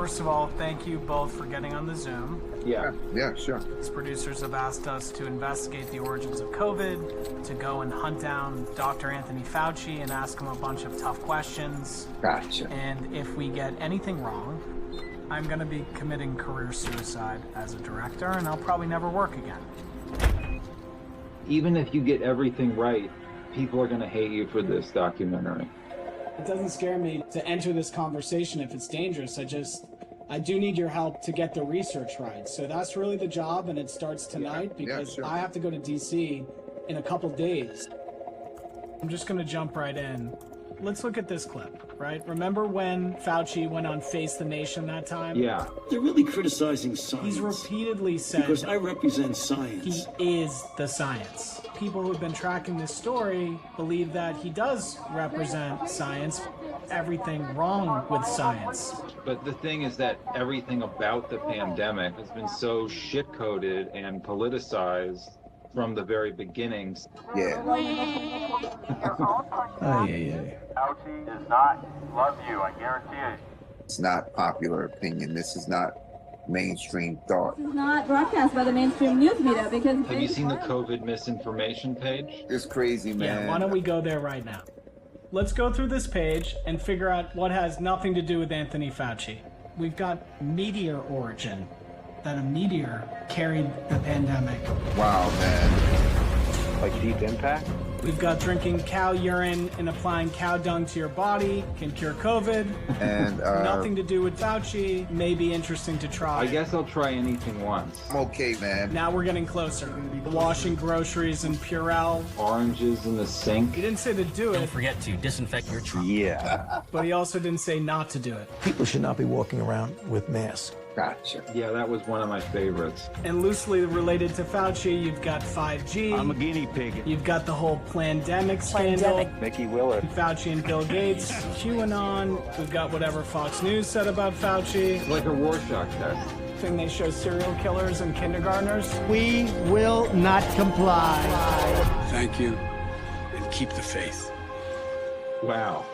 First of all, thank you both for getting on the Zoom. Yeah, sure. These producers have asked us to investigate the origins of COVID, to go and hunt down Dr. Anthony Fauci and ask him a bunch of tough questions. Gotcha. And if we get anything wrong, I'm going to be committing career suicide as a director, and I'll probably never work again. Even if you get everything right, people are going to hate you for this documentary. It doesn't scare me to enter this conversation if it's dangerous. I do need your help to get the research right. So that's really the job, and it starts tonight because I have to go to DC in a couple days. I'm just going to jump right in. Let's look at this clip, right? Remember when Fauci went on Face the Nation that time? Yeah. They're really criticizing science. He's repeatedly said... Because I represent science. He is the science. People who've been tracking this story believe that he does represent science. Everything wrong with science. But the thing is that everything about the pandemic has been so shit-coded and politicized from the very beginnings. Yeah. Fauci does not love you, I guarantee it. It's not popular opinion. This is not mainstream thought. This is not broadcast by the mainstream news media because... Have you seen the COVID misinformation page? It's crazy, man. Yeah, why don't we go there right now? Let's go through this page and figure out what has nothing to do with Anthony Fauci. We've got meteor origin, that a meteor carried the pandemic. Wow, man. Like deep impact? We've got drinking cow urine and applying cow dung to your body can cure COVID. And nothing to do with Fauci. May be interesting to try. I guess I'll try anything once. I'm okay, man. Now we're getting closer. Washing groceries in Purell. Oranges in the sink. He didn't say to do Don't it, forget to disinfect your trunk. Yeah. but he also didn't say not to do it. People should not be walking around with masks. Gotcha. Yeah, that was one of my favorites. And loosely related to Fauci, you've got 5G. I'm a guinea pig. You've got the whole pandemic scandal. Mickey Willard. Fauci and Bill Gates. QAnon. We've got whatever Fox News said about Fauci. It's like a Rorschach test. Thing they show serial killers and kindergartners. We will not comply. Thank you, and keep the faith. Wow.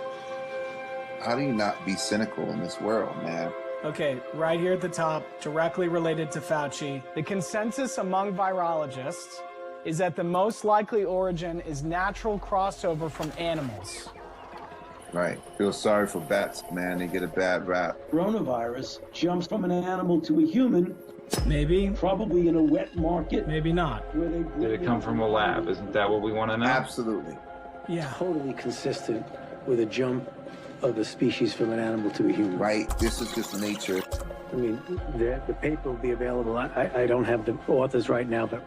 How do you not be cynical in this world, man? Okay, right here at the top, directly related to Fauci, the consensus among virologists is that the most likely origin is natural crossover from animals. Right. Feel sorry for bats, man. They get a bad rap. Coronavirus jumps from an animal to a human, Maybe, probably in a wet market. maybe not. Where they Did it come from a lab? Isn't that what we want to know? Absolutely. Yeah. Totally consistent with a jump of the species from an animal to a human. Right. This is just nature. I mean, the paper will be available. I don't have the authors right now, but...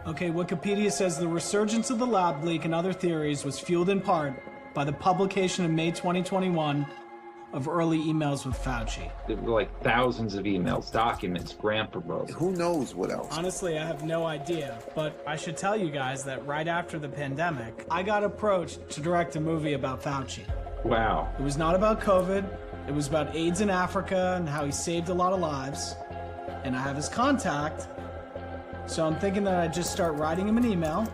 Okay, Wikipedia says the resurgence of the lab leak and other theories was fueled in part by the publication in May 2021 of early emails with Fauci. There were like thousands of emails, documents, grant proposals. Who knows what else? Honestly, I have no idea, but I should tell you guys that right after the pandemic, I got approached to direct a movie about Fauci. Wow. It was not about COVID, it was about AIDS in Africa and how he saved a lot of lives. And I have his contact, so I'm thinking that I'd just start writing him an email.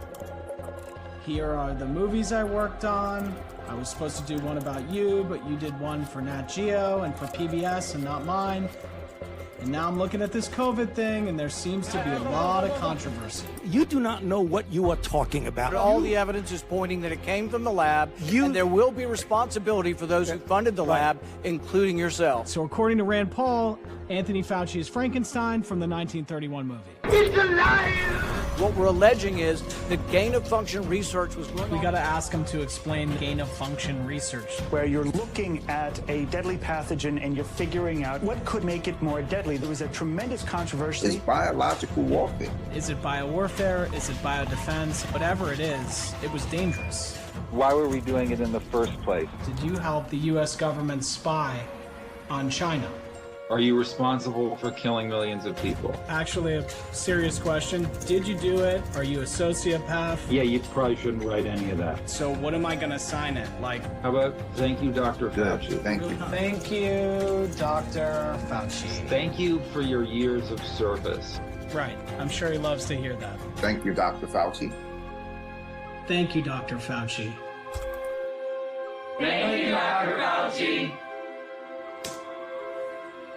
Here are the movies I worked on. I was supposed to do one about you, but you did one for Nat Geo and for PBS and not mine. And now I'm looking at this COVID thing, and there seems to be a lot of controversy. You do not know what you are talking about. All the evidence is pointing that it came from the lab, and there will be responsibility for those who funded the lab, including yourself. So according to Rand Paul, Anthony Fauci is Frankenstein from the 1931 movie. It's alive! What we're alleging is that gain-of-function research was going on. We gotta ask him to explain gain-of-function research. Where you're looking at a deadly pathogen and you're figuring out what could make it more deadly. There was a tremendous controversy. It's biological warfare. Is it biowarfare? Is it biodefense? Whatever it is, it was dangerous. Why were we doing it in the first place? Did you help the U.S. government spy on China? Are you responsible for killing millions of people? Actually, a serious question. Did you do it? Are you a sociopath? Yeah, you probably shouldn't write any of that. So what am I gonna sign it? Like, How about thank you, Dr. Good. Fauci? Thank you. thank you, Dr. Fauci. Thank you for your years of service. Right. I'm sure he loves to hear that. Thank you, Dr. Fauci. Thank you, Dr. Fauci. Thank you, Dr. Fauci.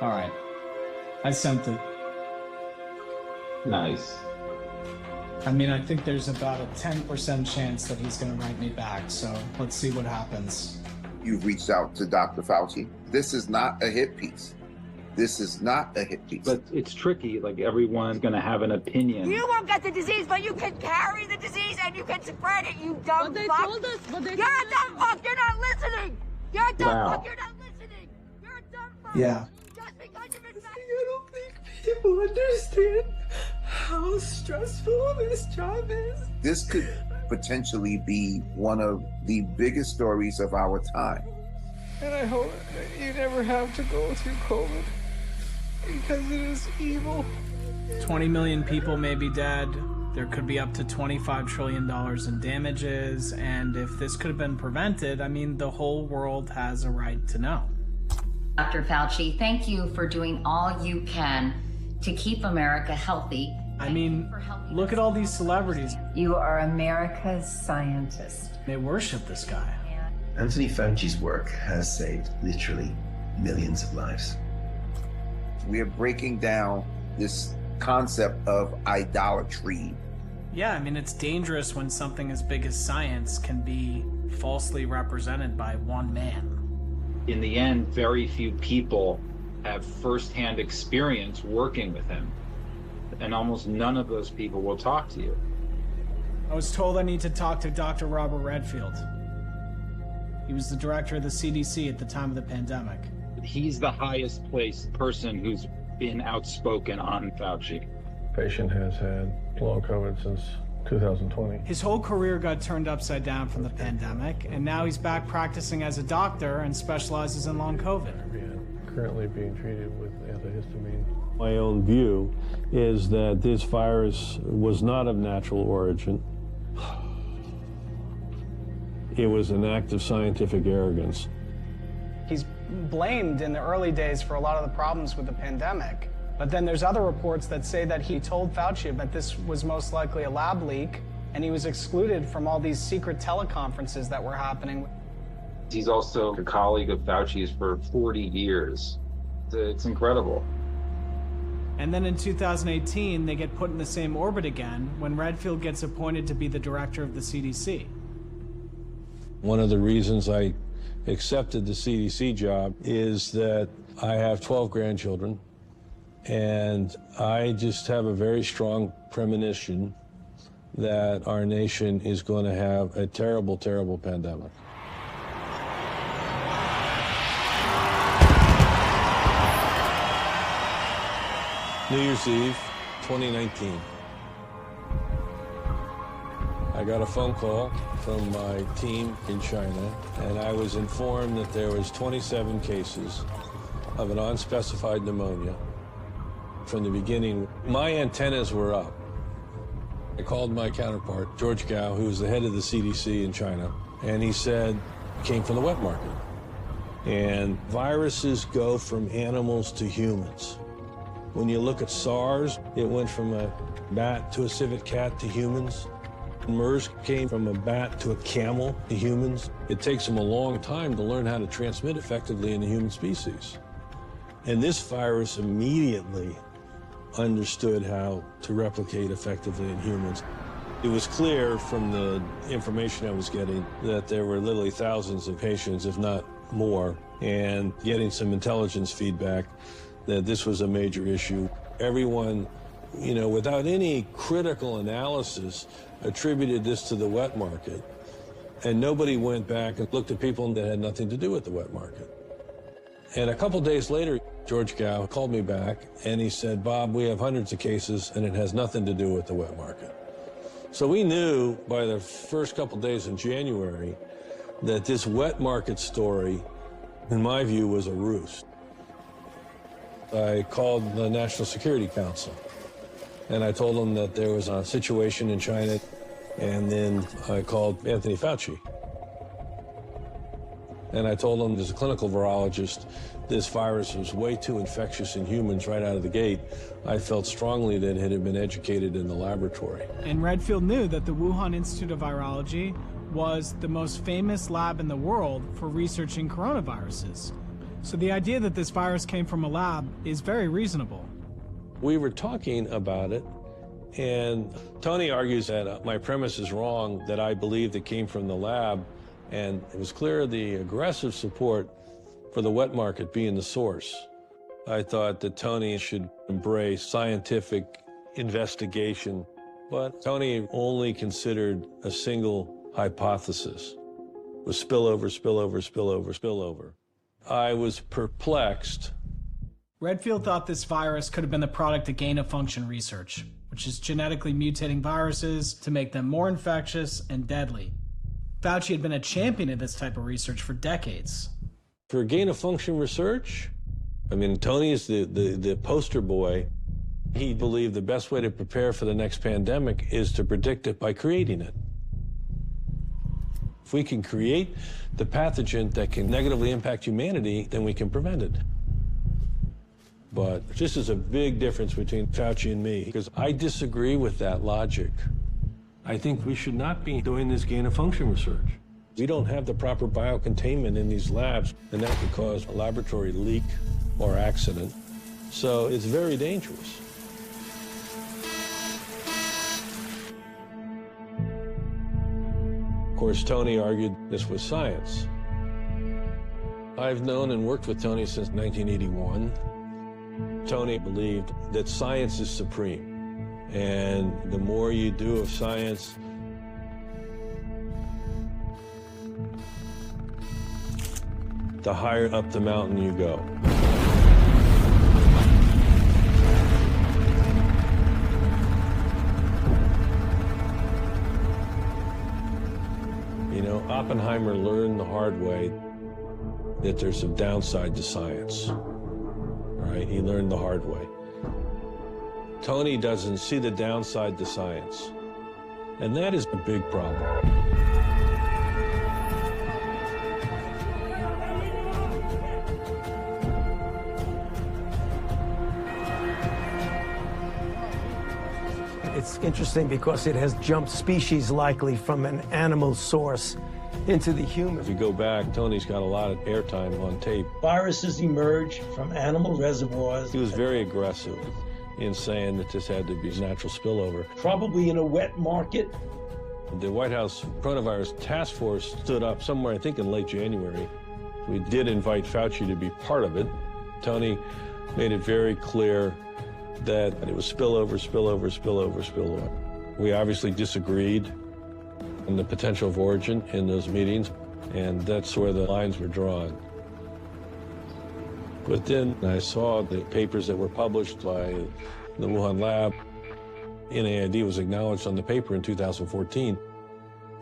All right. I sent it. Nice. I mean, I think there's about a 10% chance that he's going to write me back, so let's see what happens. You've reached out to Dr. Fauci. This is not a hit piece. This is not a hit piece. But it's tricky. Like, everyone's going to have an opinion. You won't get the disease, but you can carry the disease and you can spread it, you dumb fuck. You're a dumb fuck. You're not listening. You're a dumb fuck. You're not listening. You're a dumb fuck. Yeah. Just because you've been vaccinated. I don't think people understand how stressful this job is. This could potentially be one of the biggest stories of our time. And I hope that you never have to go through COVID because it is evil. 20 million people may be dead. There could be up to $25 trillion in damages. And if this could have been prevented, I mean, the whole world has a right to know. Dr. Fauci, thank you for doing all you can to keep America healthy. I mean, look at all these celebrities. You are America's scientist. They worship this guy. Anthony Fauci's work has saved literally millions of lives. We are breaking down this concept of idolatry. Yeah, I mean, it's dangerous when something as big as science can be falsely represented by one man. In the end, very few people have firsthand experience working with him. And almost none of those people will talk to you. I was told I need to talk to Dr. Robert Redfield. He was the director of the CDC at the time of the pandemic. He's the highest placed person who's been outspoken on Fauci. Patient has had long COVID since 2020. His whole career got turned upside down from the pandemic, and now he's back practicing as a doctor and specializes in long COVID. Currently being treated with antihistamine. My own view is that this virus was not of natural origin. It was an act of scientific arrogance. He's blamed in the early days for a lot of the problems with the pandemic. But then there's other reports that say that he told Fauci that this was most likely a lab leak, and he was excluded from all these secret teleconferences that were happening. He's also a colleague of Fauci's for 40 years. It's incredible. And then in 2018, they get put in the same orbit again when Redfield gets appointed to be the director of the CDC. One of the reasons I accepted the CDC job is that I have 12 grandchildren, and I just have a very strong premonition that our nation is going to have a terrible, terrible pandemic. New Year's Eve, 2019. I got a phone call from my team in China, and I was informed that there was 27 cases of an unspecified pneumonia. From the beginning, my antennas were up. I called my counterpart, George Gao, who was the head of the CDC in China, and he said it came from the wet market. And viruses go from animals to humans. When you look at SARS, it went from a bat to a civet cat to humans. MERS came from a bat to a camel to humans. It takes them a long time to learn how to transmit effectively in the human species. And this virus immediately understood how to replicate effectively in humans. It was clear from the information I was getting that there were literally thousands of patients, if not more, and getting some intelligence feedback that this was a major issue. Everyone, without any critical analysis, attributed this to the wet market. And nobody went back and looked at people that had nothing to do with the wet market. And a couple days later, George Gao called me back and he said, Bob, we have hundreds of cases and it has nothing to do with the wet market. So we knew by the first couple days in January that this wet market story, in my view, was a ruse. I called the National Security Council and I told them that there was a situation in China, and then I called Anthony Fauci. And I told him, as a clinical virologist, this virus was way too infectious in humans right out of the gate. I felt strongly that it had been educated in the laboratory. And Redfield knew that the Wuhan Institute of Virology was the most famous lab in the world for researching coronaviruses. So the idea that this virus came from a lab is very reasonable. We were talking about it, and Tony argues that my premise is wrong, that I believed it came from the lab, and it was clear the aggressive support for the wet market being the source. I thought that Tony should embrace scientific investigation, but Tony only considered a single hypothesis. It was spillover, spillover, spillover, spillover. I was perplexed. Redfield thought this virus could have been the product of gain-of-function research, which is genetically mutating viruses to make them more infectious and deadly. Fauci had been a champion of this type of research for decades. For gain-of-function research, I mean, Tony is the poster boy. He believed the best way to prepare for the next pandemic is to predict it by creating it. If we can create the pathogen that can negatively impact humanity, then we can prevent it. But this is a big difference between Fauci and me, because I disagree with that logic. I think we should not be doing this gain-of-function research. We don't have the proper biocontainment in these labs, and that could cause a laboratory leak or accident. So it's very dangerous. Of course, Tony argued this was science. I've known and worked with Tony since 1981. Tony believed that science is supreme, and the more you do of science, the higher up the mountain you go. You know, Oppenheimer learned the hard way that there's a downside to science. Right? He learned the hard way. Tony doesn't see the downside to science, and that is a big problem. It's interesting because it has jumped species likely from an animal source into the human. If you go back, Tony's got a lot of airtime on tape. Viruses emerge from animal reservoirs. He was very aggressive in saying that this had to be natural spillover. Probably in a wet market. The White House Coronavirus Task Force stood up somewhere, I think in late January. We did invite Fauci to be part of it. Tony made it very clear that it was spillover, spillover, spillover, spillover. We obviously disagreed on the potential of origin in those meetings, and that's where the lines were drawn. But then I saw the papers that were published by the Wuhan lab. NIAID was acknowledged on the paper in 2014.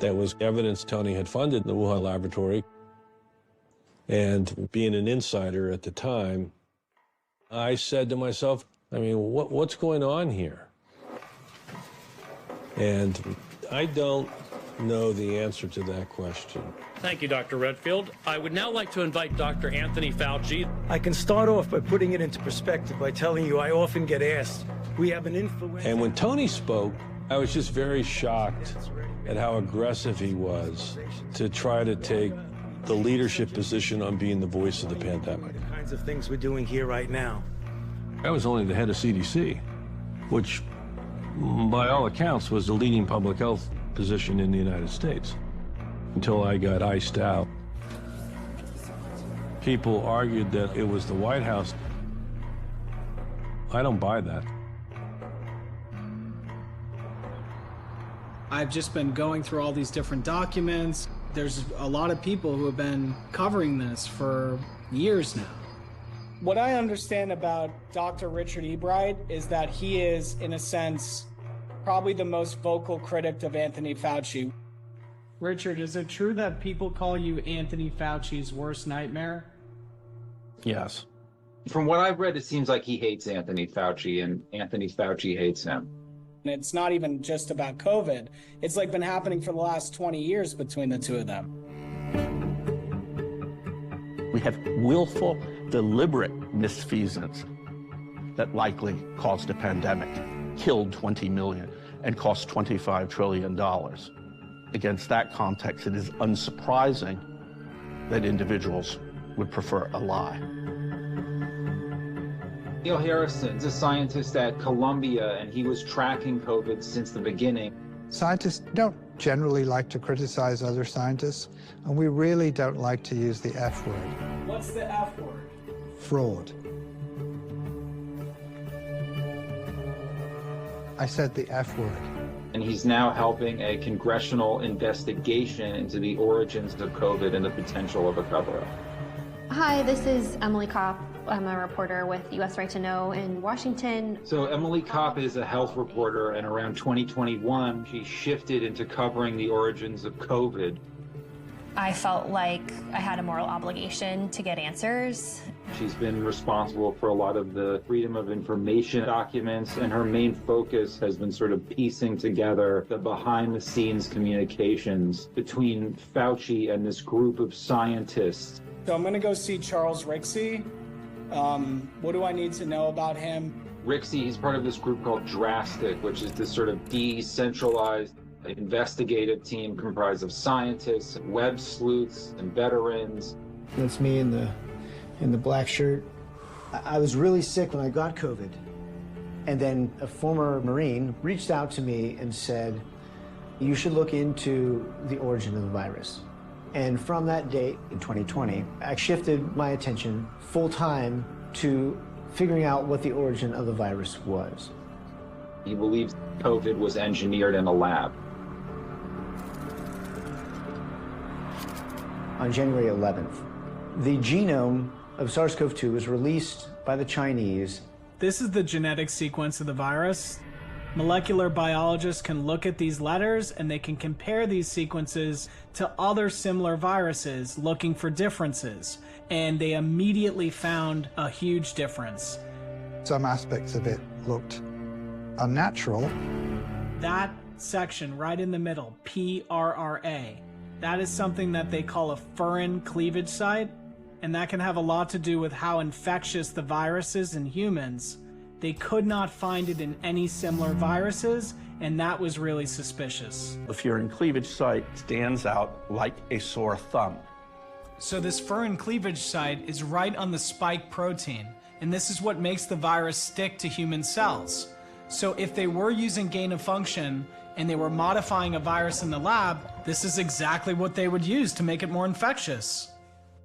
That was evidence Tony had funded the Wuhan laboratory. And being an insider at the time, I said to myself, I mean, what's going on here? And I don't know the answer to that question. Thank you, Dr. Redfield. I would now like to invite Dr. Anthony Fauci. I can start off by putting it into perspective by telling you I often get asked, we have an influenza. And when Tony spoke, I was just very shocked at how aggressive he was to try to take the leadership position on being the voice of the pandemic. The kinds of things we're doing here right now. I was only the head of CDC, which, by all accounts, was the leading public health position in the United States, until I got iced out. People argued that it was the White House. I don't buy that. I've just been going through all these different documents. There's a lot of people who have been covering this for years now. What I understand about Dr. Richard Ebright is that he is, in a sense, probably the most vocal critic of Anthony Fauci. Richard, is it true that people call you Anthony Fauci's worst nightmare? Yes. From what I've read, it seems like he hates Anthony Fauci and Anthony Fauci hates him. And it's not even just about COVID. It's like been happening for the last 20 years between the two of them. We have willful, deliberate misfeasance that likely caused a pandemic, killed 20 million, and cost $25 trillion. Against that context, it is unsurprising that individuals would prefer a lie. Neil Harrison's a scientist at Columbia, and he was tracking COVID since the beginning. Scientists don't generally like to criticize other scientists, and we really don't like to use the F word. What's the F word? Fraud. I said the F word. And he's now helping a congressional investigation into the origins of COVID and the potential of a cover-up. Hi, this is Emily Kopp. I'm a reporter with U.S. Right to Know in Washington. So Emily Kopp is a health reporter, and around 2021, she shifted into covering the origins of COVID. I felt like I had a moral obligation to get answers. She's been responsible for a lot of the Freedom of Information documents, and her main focus has been sort of piecing together the behind-the-scenes communications between Fauci and this group of scientists. So I'm going to go see Charles Rixey. What do I need to know about him? Rixey, he's part of this group called Drastic, which is this sort of decentralized investigative team comprised of scientists, web sleuths, and veterans. That's me in the black shirt. I was really sick when I got COVID. And then a former Marine reached out to me and said, you should look into the origin of the virus. And from that date in 2020, I shifted my attention full time to figuring out what the origin of the virus was. He believes COVID was engineered in a lab. On January 11th, the genome of SARS-CoV-2 was released by the Chinese. This is the genetic sequence of the virus. Molecular biologists can look at these letters and they can compare these sequences to other similar viruses looking for differences. And they immediately found a huge difference. Some aspects of it looked unnatural. That section right in the middle, PRRA, that is something that they call a furin cleavage site. And that can have a lot to do with how infectious the virus is in humans. They could not find it in any similar viruses, and that was really suspicious. The furin cleavage site stands out like a sore thumb. So this furin cleavage site is right on the spike protein, and this is what makes the virus stick to human cells. So if they were using gain of function and they were modifying a virus in the lab, this is exactly what they would use to make it more infectious.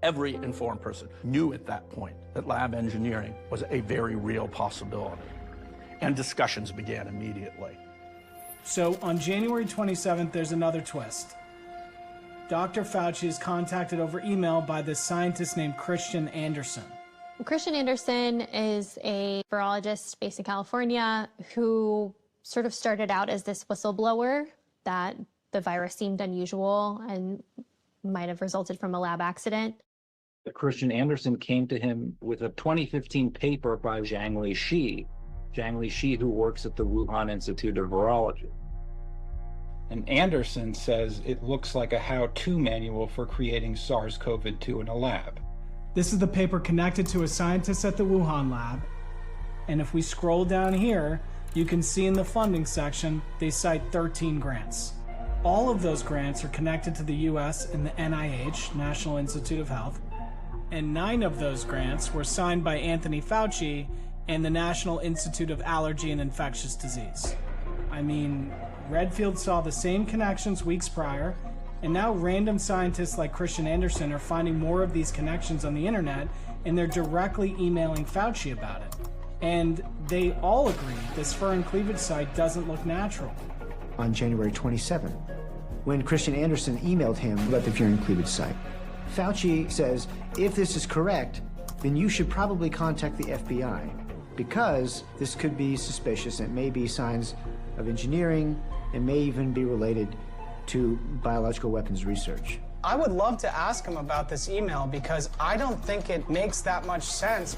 Every informed person knew at that point that lab engineering was a very real possibility, and discussions began immediately. So on January 27th, there's another twist. Dr. Fauci is contacted over email by this scientist named Christian Anderson. Christian Anderson is a virologist based in California who sort of started out as this whistleblower that the virus seemed unusual and might have resulted from a lab accident. Christian Anderson came to him with a 2015 paper by Zhang Lishi, who works at the Wuhan Institute of Virology. And Anderson says it looks like a how-to manual for creating SARS-CoV-2 in a lab. This is the paper connected to a scientist at the Wuhan lab. And if we scroll down here, you can see in the funding section, they cite 13 grants. All of those grants are connected to the US and the NIH, National Institute of Health. And 9 of those grants were signed by Anthony Fauci and the National Institute of Allergy and Infectious Disease. I mean, Redfield saw the same connections weeks prior, and now random scientists like Christian Anderson are finding more of these connections on the internet, and they're directly emailing Fauci about it. And they all agree this furin cleavage site doesn't look natural. On January 27th, when Christian Anderson emailed him about the furin cleavage site, Fauci says, if this is correct, then you should probably contact the FBI, because this could be suspicious. It may be signs of engineering. It may even be related to biological weapons research. I would love to ask him about this email because I don't think it makes that much sense.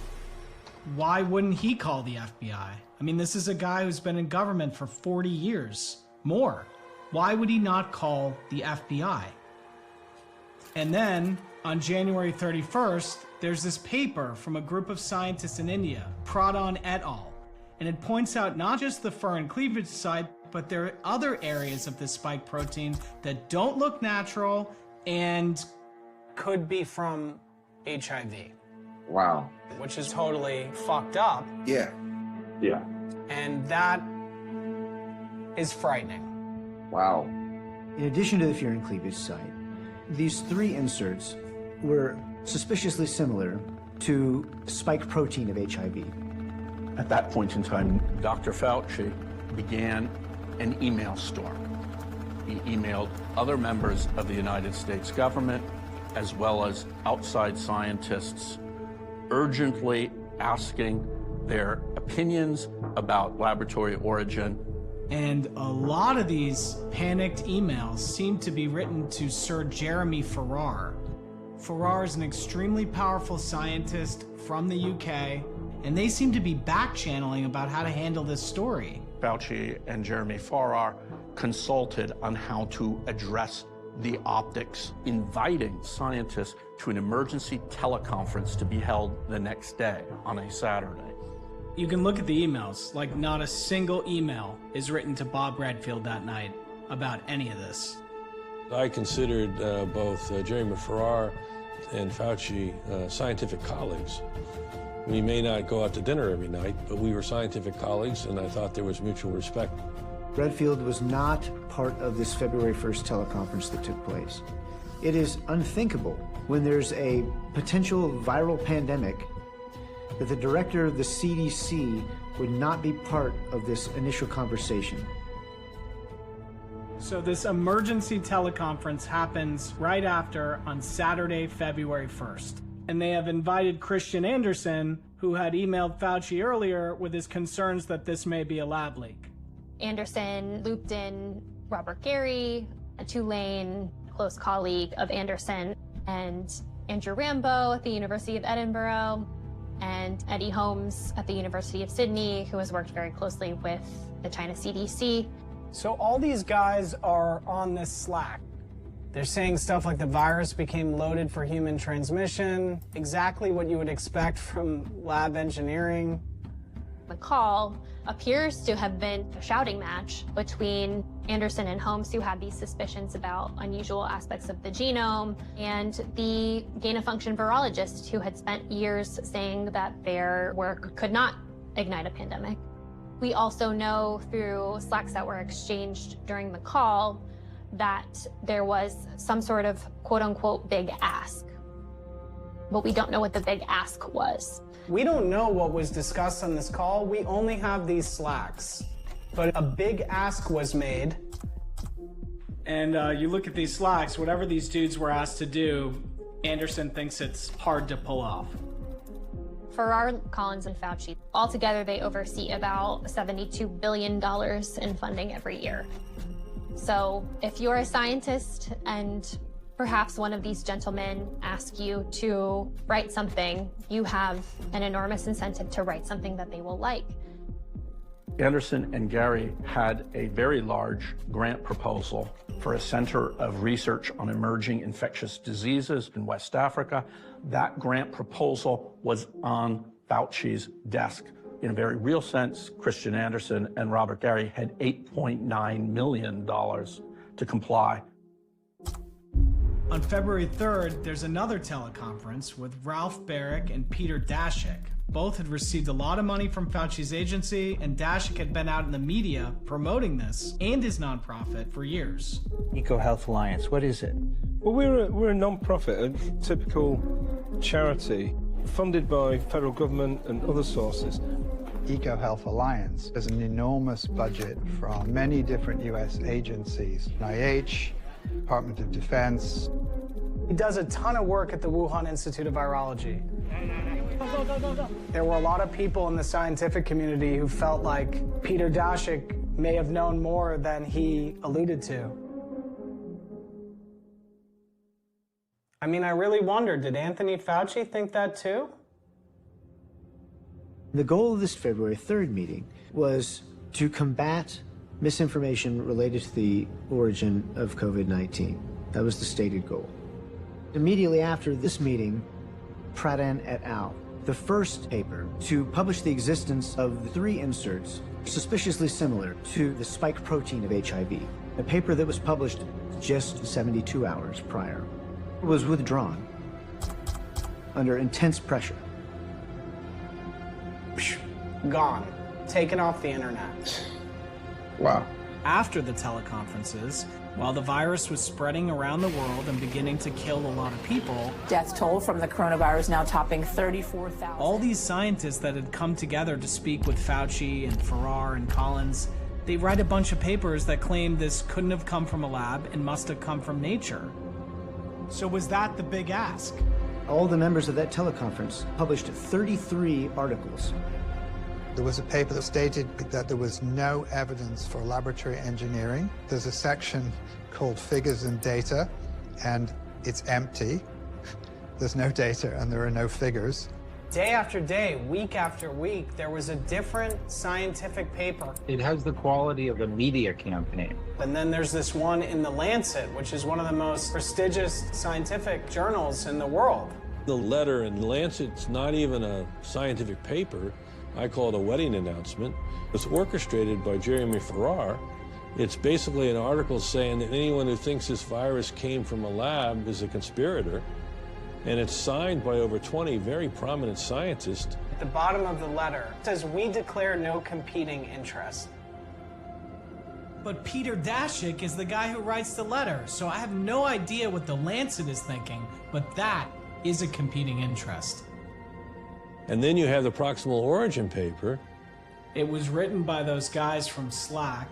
Why wouldn't he call the FBI? I mean, this is a guy who's been in government for 40 years, more. Why would he not call the FBI? And then, on January 31st, there's this paper from a group of scientists in India, Pradhan et al. And it points out not just the furin cleavage site, but there are other areas of this spike protein that don't look natural and Could be from HIV. Wow. Which is totally fucked up. Yeah. Yeah. And that is frightening. Wow. In addition to the Fear and Cleavage site, these 3 inserts were suspiciously similar to spike protein of HIV. At that point in time, Dr. Fauci began an email storm. He emailed other members of the United States government, as well as outside scientists, urgently asking their opinions about laboratory origin. And a lot of these panicked emails seem to be written to Sir Jeremy Farrar. Farrar is an extremely powerful scientist from the UK, and they seem to be back-channeling about how to handle this story. Fauci and Jeremy Farrar consulted on how to address the optics, inviting scientists to an emergency teleconference to be held the next day on a Saturday. You can look at the emails, like not a single email is written to Bob Redfield that night about any of this. I considered both Jeremy Farrar and Fauci scientific colleagues. We may not go out to dinner every night, but we were scientific colleagues, and I thought there was mutual respect. Redfield was not part of this February 1st teleconference that took place. It is unthinkable when there's a potential viral pandemic that the director of the CDC would not be part of this initial conversation. So this emergency teleconference happens right after on Saturday, February 1st. And they have invited Christian Anderson, who had emailed Fauci earlier with his concerns that this may be a lab leak. Anderson looped in Robert Gary, a Tulane close colleague of Anderson, and Andrew Rambo at the University of Edinburgh, and Eddie Holmes at the University of Sydney, who has worked very closely with the China CDC. So all these guys are on this Slack. They're saying stuff like the virus became loaded for human transmission, exactly what you would expect from lab engineering. The call appears to have been a shouting match between Anderson and Holmes, who had these suspicions about unusual aspects of the genome, and the gain-of-function virologist who had spent years saying that their work could not ignite a pandemic. We also know through Slacks that were exchanged during the call that there was some sort of quote-unquote big ask. But we don't know what the big ask was. We don't know what was discussed on this call. We only have these Slacks. But a big ask was made. And you look at these Slacks, whatever these dudes were asked to do, Anderson thinks it's hard to pull off. Farrar, Collins, and Fauci, altogether they oversee about $72 billion in funding every year. So if you're a scientist and perhaps one of these gentlemen ask you to write something, you have an enormous incentive to write something that they will like. Anderson and Gary had a very large grant proposal for a center of research on emerging infectious diseases in West Africa. That grant proposal was on Fauci's desk. In a very real sense, Christian Anderson and Robert Gary had $8.9 million to comply. On February 3rd, there's another teleconference with Ralph Barrick and Peter Daszak. Both had received a lot of money from Fauci's agency, and Daszak had been out in the media promoting this and his nonprofit for years. EcoHealth Alliance, what is it? Well, we're a non-profit, a typical charity funded by federal government and other sources. EcoHealth Alliance has an enormous budget from many different U.S. agencies, NIH, Department of Defense. He does a ton of work at the Wuhan Institute of Virology. There were a lot of people in the scientific community who felt like Peter Daszak may have known more than he alluded to. I mean, I really wonder, did Anthony Fauci think that too? The goal of this February 3rd meeting was to combat misinformation related to the origin of COVID-19. That was the stated goal. Immediately after this meeting, Pradhan et al., the first paper to publish the existence of 3 inserts suspiciously similar to the spike protein of HIV, a paper that was published just 72 hours prior, was withdrawn. under intense pressure. Gone. Taken off the internet. Wow. After the teleconferences, while the virus was spreading around the world and beginning to kill a lot of people, death toll from the coronavirus now topping 34,000. All these scientists that had come together to speak with Fauci and Farrar and Collins, they write a bunch of papers that claim this couldn't have come from a lab and must have come from nature. So was that the big ask? All the members of that teleconference published 33 articles. There was a paper that stated that there was no evidence for laboratory engineering. There's a section called Figures and Data, and it's empty. There's no data and there are no figures. Day after day, week after week, there was a different scientific paper. It has the quality of a media campaign. And then there's this one in The Lancet, which is one of the most prestigious scientific journals in the world. The letter in Lancet's not even a scientific paper. I call it a wedding announcement. It's orchestrated by Jeremy Farrar. It's basically an article saying that anyone who thinks this virus came from a lab is a conspirator. And it's signed by over 20 very prominent scientists. At the bottom of the letter, it says, "We declare no competing interest." But Peter Daszak is the guy who writes the letter, so I have no idea what the Lancet is thinking, but that is a competing interest. And then you have the proximal origin paper. It was written by those guys from Slack.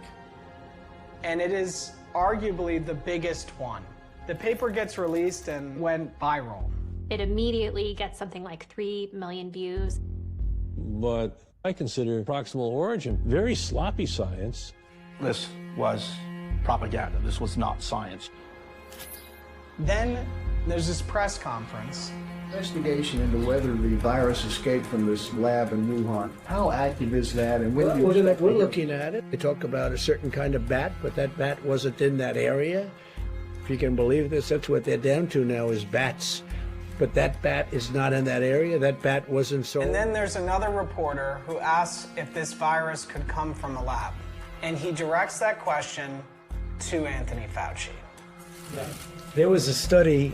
And it is arguably the biggest one. The paper gets released and went viral. It immediately gets something like 3 million views. But I consider proximal origin very sloppy science. This was propaganda. This was not science. Then there's this press conference. Investigation into whether the virus escaped from this lab in Wuhan. How active is that? And when We're looking at it. They talk about a certain kind of bat, but that bat wasn't in that area. If you can believe this, that's what they're down to now is bats. But that bat is not in that area. That bat wasn't so. And then there's another reporter who asks if this virus could come from a lab. And he directs that question to Anthony Fauci. Yeah. There was a study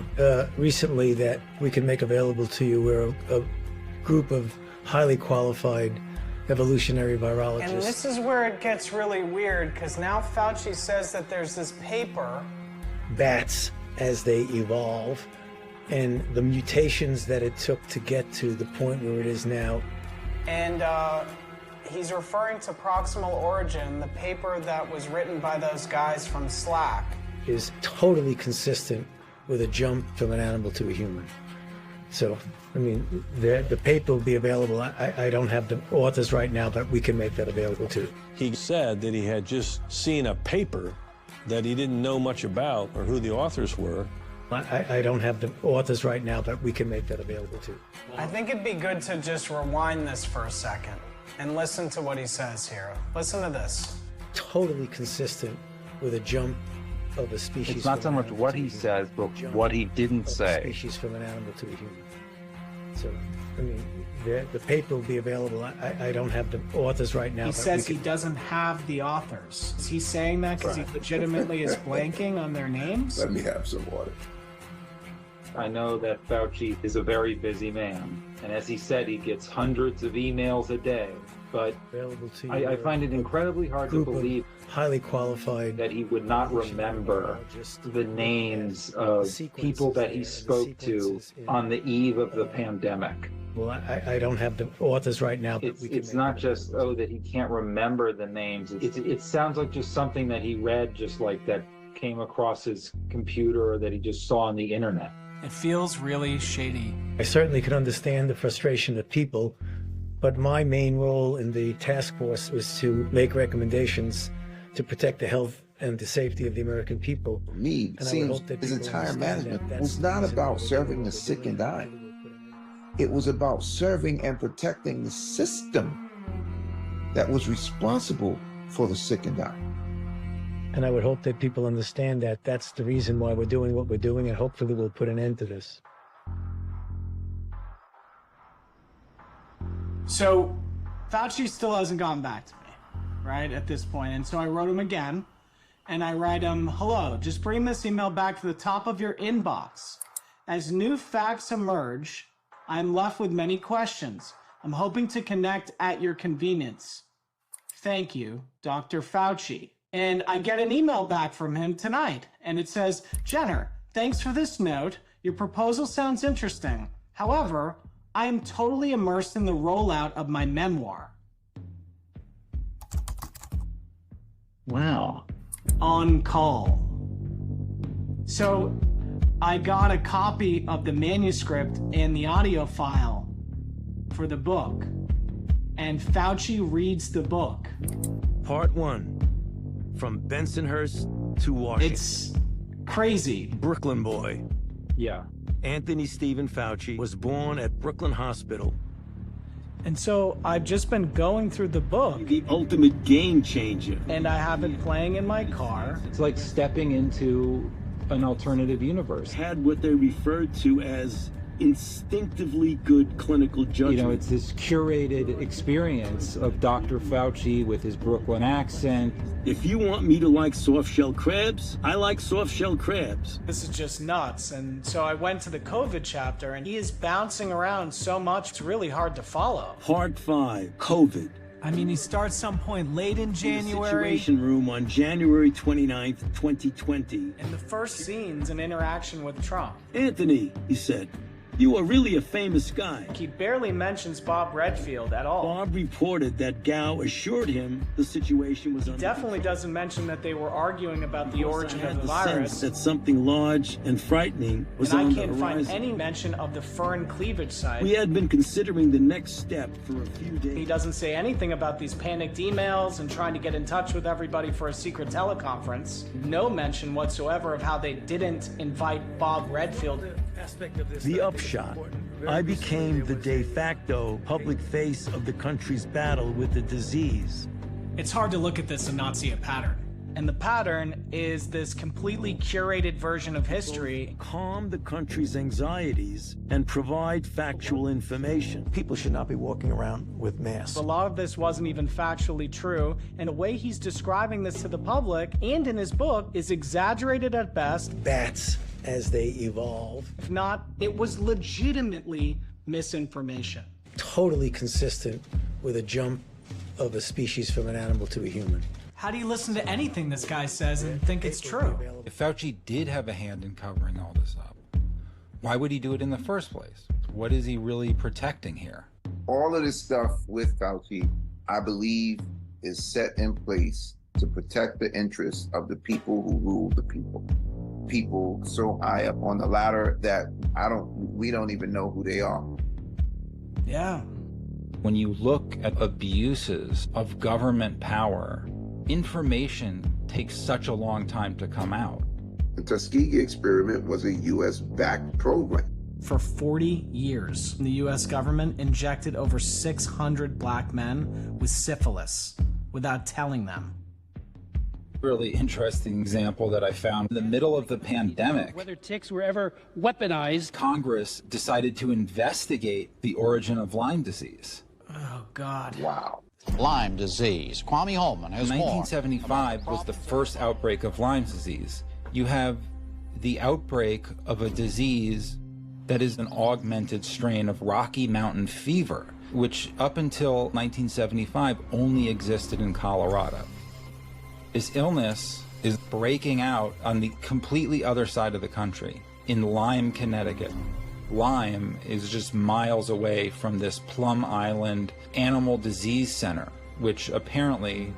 recently that we can make available to you where a group of highly qualified evolutionary virologists. And this is where it gets really weird, because now Fauci says that there's this paper. Bats, as they evolve, and the mutations that it took to get to the point where it is now. And he's referring to proximal origin, the paper that was written by those guys from Slack. Is totally consistent with a jump from an animal to a human. So, I mean, the paper will be available. I don't have the authors right now, but we can make that available too. He said that he had just seen a paper that he didn't know much about or who the authors were. I don't have the authors right now, but we can make that available too. I think it'd be good to just rewind this for a second and listen to what he says here. Listen to this. Totally consistent with a jump of a species. It's not so much what he says, but what he didn't say. Species from an animal to a human. So, I mean, the paper will be available. I don't have the authors right now. He says he doesn't have the authors. Is he saying that because he legitimately is blanking on their names? Let me have some water. I know that Fauci is a very busy man, and as he said, he gets hundreds of emails a day. But I find it incredibly hard to believe highly qualified that he would not remember the names of people that he spoke to on the eve of the pandemic. Well, I don't have the authors right now. But it's not just, that he can't remember the names. It sounds like just something that he read, just like that came across his computer or that he just saw on the internet. It feels really shady. I certainly can understand the frustration of people, but my main role in the task force was to make recommendations to protect the health and the safety of the American people. For me, it seems his entire management was not about serving the sick and dying. It was about serving and protecting the system that was responsible for the sick and dying. And I would hope that people understand that that's the reason why we're doing what we're doing, and hopefully we'll put an end to this. So, Fauci still hasn't gotten back to me, right, at this point. And so I wrote him again, and I write him, "Hello, just bring this email back to the top of your inbox. As new facts emerge, I'm left with many questions. I'm hoping to connect at your convenience. Thank you, Dr. Fauci. And I get an email back from him tonight, and it says, Jenner, thanks for this note. Your proposal sounds interesting. However, I am totally immersed in the rollout of my memoir. Wow. On call. So I got a copy of the manuscript and the audio file for the book, and Fauci reads the book. Part 1, from Bensonhurst to Washington. It's crazy. Brooklyn boy. Yeah. Anthony Stephen Fauci was born at Brooklyn Hospital. And so I've just been going through the book. The ultimate game changer. And I have it playing in my car. It's like stepping into an alternative universe. Had what they referred to as instinctively good clinical judgment. You know, it's this curated experience of Dr. Fauci with his Brooklyn accent. If you want me to like soft-shell crabs, I like soft-shell crabs. This is just nuts. And so I went to the COVID chapter, and he is bouncing around so much, it's really hard to follow. Part 5, COVID. I mean, he starts some point late in January. The Situation Room on January 29th, 2020. And the first scene's an interaction with Trump. Anthony, he said, you are really a famous guy. He barely mentions Bob Redfield at all. Bob reported that Gao assured him the situation was He definitely doesn't mention that they were arguing about the origin of the virus. Sense that something large and frightening was and on I the can't horizon. find any mention of the Fern cleavage site. We had been considering the next step for a few days. He doesn't say anything about these panicked emails and trying to get in touch with everybody for a secret teleconference. No mention whatsoever of how they didn't invite Bob Redfield. The upshot, I became the de facto public face of the country's battle with the disease. It's hard to look at this and not see a pattern. And the pattern is this completely curated version of history. Calm the country's anxieties and provide factual information. People should not be walking around with masks. A lot of this wasn't even factually true, and the way he's describing this to the public and in his book is exaggerated at best. Bats, as they evolve. If not, it was legitimately misinformation. Totally consistent with a jump of a species from an animal to a human. How do you listen to anything this guy says and think it's true? If Fauci did have a hand in covering all this up, why would he do it in the first place? What is he really protecting here? All of this stuff with Fauci, I believe, is set in place to protect the interests of the people who rule the people. People so high up on the ladder that we don't even know who they are. Yeah. When you look at abuses of government power, information takes such a long time to come out. The Tuskegee experiment was a U.S.-backed program. For 40 years, the U.S. government injected over 600 black men with syphilis without telling them. Really interesting example that I found in the middle of the pandemic. Whether ticks were ever weaponized. Congress decided to investigate the origin of Lyme disease. Oh, God. Wow. Lyme disease. Kwame Holman has 1975 was the first outbreak of Lyme disease. You have the outbreak of a disease that is an augmented strain of Rocky Mountain fever, which up until 1975 only existed in Colorado. This illness is breaking out on the completely other side of the country, in Lyme, Connecticut. Lyme is just miles away from this Plum Island Animal Disease Center, which apparently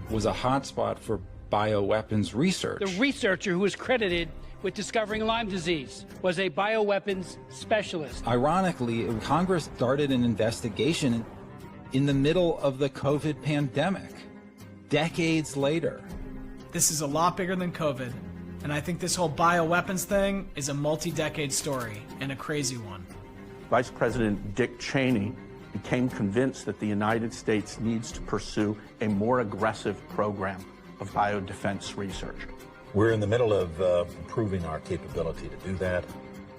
was a hotspot for bioweapons research. The researcher who was credited with discovering Lyme disease was a bioweapons specialist. Ironically, Congress started an investigation in the middle of the COVID pandemic, decades later. This is a lot bigger than COVID, and I think this whole bioweapons thing is a multi-decade story and a crazy one. Vice President Dick Cheney became convinced that the United States needs to pursue a more aggressive program of biodefense research. We're in the middle of improving our capability to do that.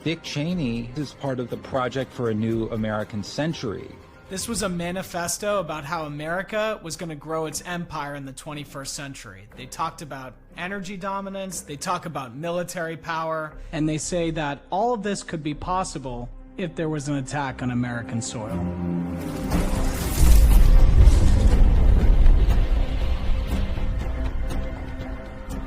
Dick Cheney is part of the Project for a New American Century. This was a manifesto about how America was going to grow its empire in the 21st century. They talked about energy dominance, they talk about military power, and they say that all of this could be possible if there was an attack on American soil.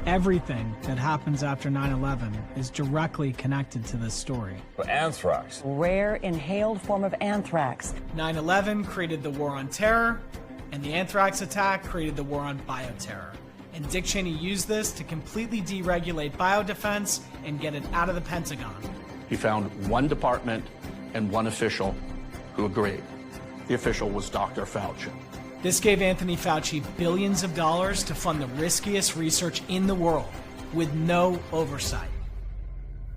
Everything that happens after 9/11 is directly connected to this story. Anthrax. Rare inhaled form of anthrax. 9/11 created the war on terror, and the anthrax attack created the war on bioterror. And Dick Cheney used this to completely deregulate biodefense and get it out of the Pentagon. He found one department and one official who agreed. The official was Dr. Fauci. This gave Anthony Fauci billions of dollars to fund the riskiest research in the world with no oversight.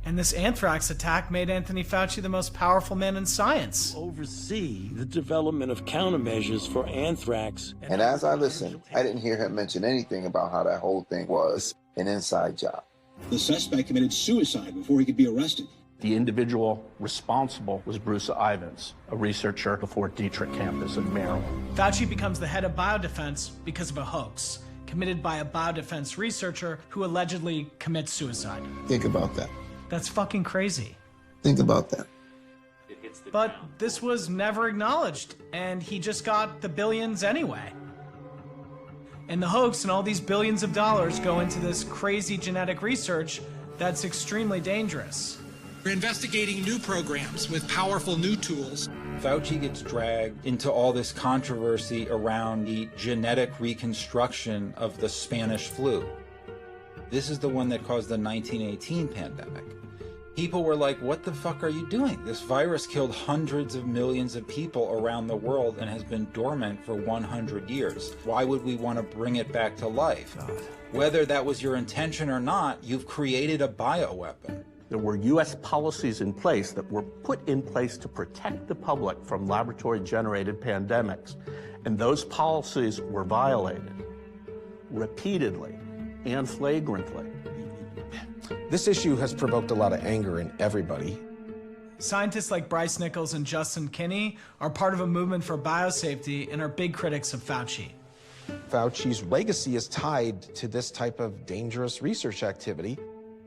And this anthrax attack made Anthony Fauci the most powerful man in science. Oversee the development of countermeasures for anthrax. And as I listened, I didn't hear him mention anything about how that whole thing was an inside job. The suspect committed suicide before he could be arrested. The individual responsible was Bruce Ivins, a researcher at the Fort Detrick campus in Maryland. Fauci becomes the head of biodefense because of a hoax committed by a biodefense researcher who allegedly commits suicide. Think about that. That's fucking crazy. Think about that. But this was never acknowledged, and he just got the billions anyway. And the hoax and all these billions of dollars go into this crazy genetic research that's extremely dangerous. We're investigating new programs with powerful new tools. Fauci gets dragged into all this controversy around the genetic reconstruction of the Spanish flu. This is the one that caused the 1918 pandemic. People were like, what the fuck are you doing? This virus killed hundreds of millions of people around the world and has been dormant for 100 years. Why would we want to bring it back to life? Whether that was your intention or not, you've created a bioweapon. There were U.S. policies in place that were put in place to protect the public from laboratory-generated pandemics, and those policies were violated repeatedly and flagrantly. This issue has provoked a lot of anger in everybody. Scientists like Bryce Nichols and Justin Kinney are part of a movement for biosafety and are big critics of Fauci. Fauci's legacy is tied to this type of dangerous research activity.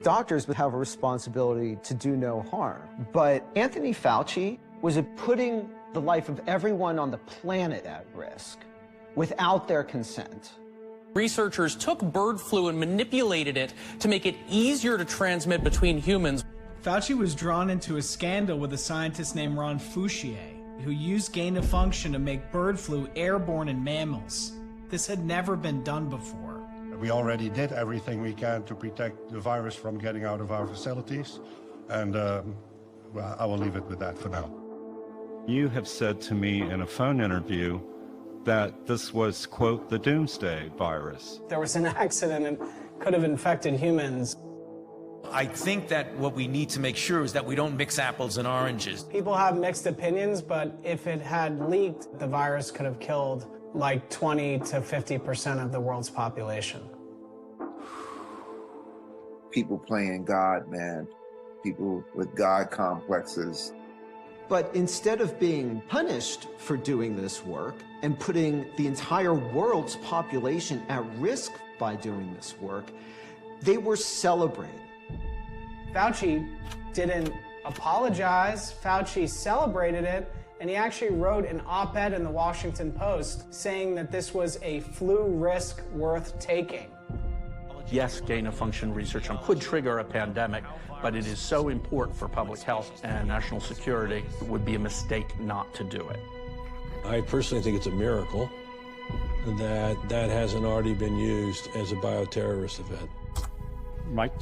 Doctors have a responsibility to do no harm, but Anthony Fauci was putting the life of everyone on the planet at risk without their consent. Researchers took bird flu and manipulated it to make it easier to transmit between humans. Fauci was drawn into a scandal with a scientist named Ron Fauci, who used gain of function to make bird flu airborne in mammals. This had never been done before. We already did everything we can to protect the virus from getting out of our facilities, and well, I will leave it with that for now. You have said to me in a phone interview that this was, quote, the doomsday virus. There was an accident and could have infected humans. I think that what we need to make sure is that we don't mix apples and oranges. People have mixed opinions, but if it had leaked, the virus could have killed like 20 to 50% of the world's population. People playing God, man. People with God complexes. But instead of being punished for doing this work and putting the entire world's population at risk by doing this work, they were celebrated. Fauci didn't apologize. Fauci celebrated it, and he actually wrote an op-ed in the Washington Post saying that this was a flu risk worth taking. Yes, gain-of-function research could trigger a pandemic, but it is so important for public health and national security, it would be a mistake not to do it. I personally think it's a miracle that that hasn't already been used as a bioterrorist event. Mike?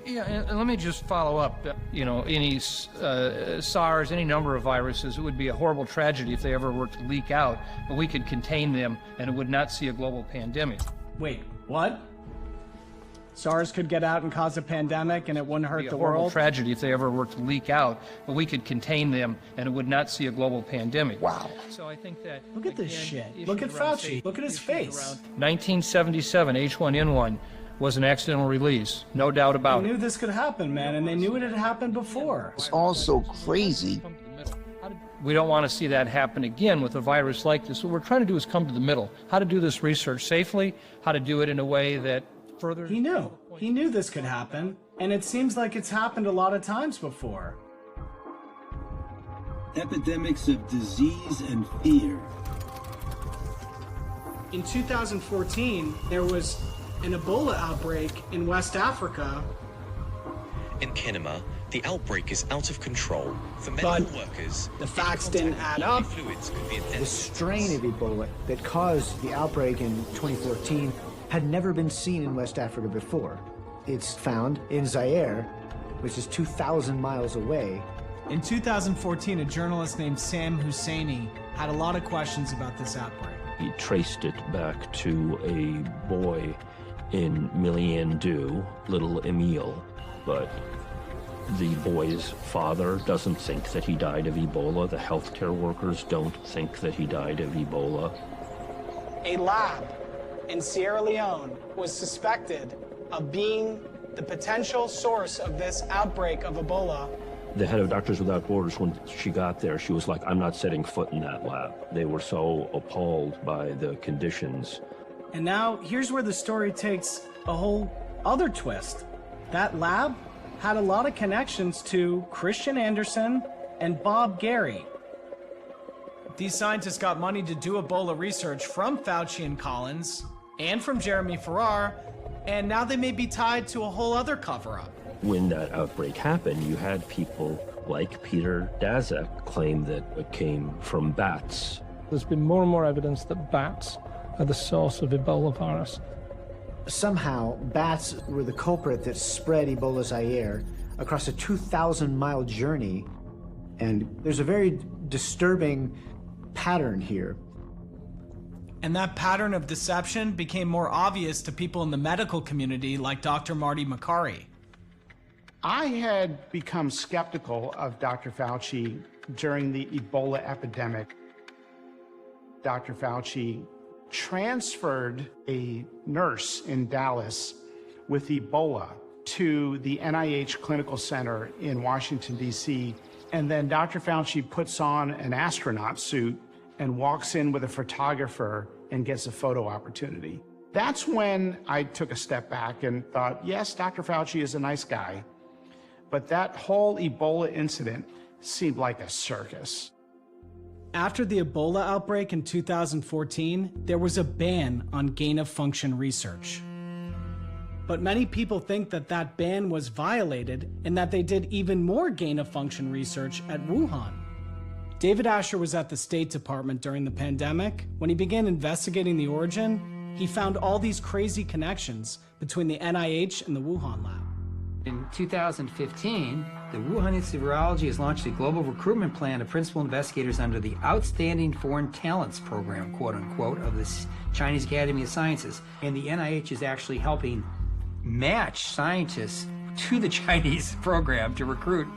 Yeah, and let me just follow up. You know, any SARS, any number of viruses, it would be a horrible tragedy if they ever were to leak out, but we could contain them and it would not see a global pandemic. Wait, what? SARS could get out and cause a pandemic and it wouldn't hurt the world? Horrible tragedy if they ever were to leak out, but we could contain them and it would not see a global pandemic. Wow. So I think that... Look at this shit. Look at Fauci. Look at his face. 1977 H1N1 was an accidental release, no doubt about it. They knew this could happen, man, and they knew it had happened before. It's all so crazy. We don't want to see that happen again with a virus like this. What we're trying to do is come to the middle. How to do this research safely, how to do it in a way that further... He knew this could happen, and it seems like it's happened a lot of times before. epidemics of disease and fear. In 2014, there was an Ebola outbreak in West Africa. In Kinema, the outbreak is out of control. For medical workers, the facts didn't add up. The strain of Ebola that caused the outbreak in 2014 had never been seen in West Africa before. It's found in Zaire, which is 2,000 miles away. In 2014, a journalist named Sam Husseini had a lot of questions about this outbreak. He traced it back to a boy in Miliandu, little Emile, but the boy's father doesn't think that he died of Ebola. The healthcare workers don't think that he died of Ebola. A lab in Sierra Leone was suspected of being the potential source of this outbreak of Ebola. The head of Doctors Without Borders, when she got there, she was like, I'm not setting foot in that lab. They were so appalled by the conditions. And now, here's where the story takes a whole other twist. That lab had a lot of connections to Christian Anderson and Bob Gary. These scientists got money to do Ebola research from Fauci and Collins, and from Jeremy Farrar, and now they may be tied to a whole other cover-up. When that outbreak happened, you had people like Peter Daszak claim that it came from bats. There's been more and more evidence that bats are the source of Ebola virus. Somehow, bats were the culprit that spread Ebola Zaire across a 2,000-mile journey. And there's a very disturbing pattern here. And that pattern of deception became more obvious to people in the medical community like Dr. Marty Makary. I had become skeptical of Dr. Fauci during the Ebola epidemic. Dr. Fauci transferred a nurse in Dallas with Ebola to the NIH Clinical Center in Washington, D.C. And then Dr. Fauci puts on an astronaut suit and walks in with a photographer and gets a photo opportunity. That's when I took a step back and thought, yes, Dr. Fauci is a nice guy, but that whole Ebola incident seemed like a circus. After the Ebola outbreak in 2014, there was a ban on gain-of-function research. But many people think that that ban was violated and that they did even more gain-of-function research at Wuhan. David Asher was at the State Department during the pandemic. When he began investigating the origin, he found all these crazy connections between the NIH and the Wuhan lab. In 2015, the Wuhan Institute of Virology has launched a global recruitment plan of principal investigators under the Outstanding Foreign Talents Program, quote unquote, of the Chinese Academy of Sciences. And the NIH is actually helping match scientists to the Chinese program to recruit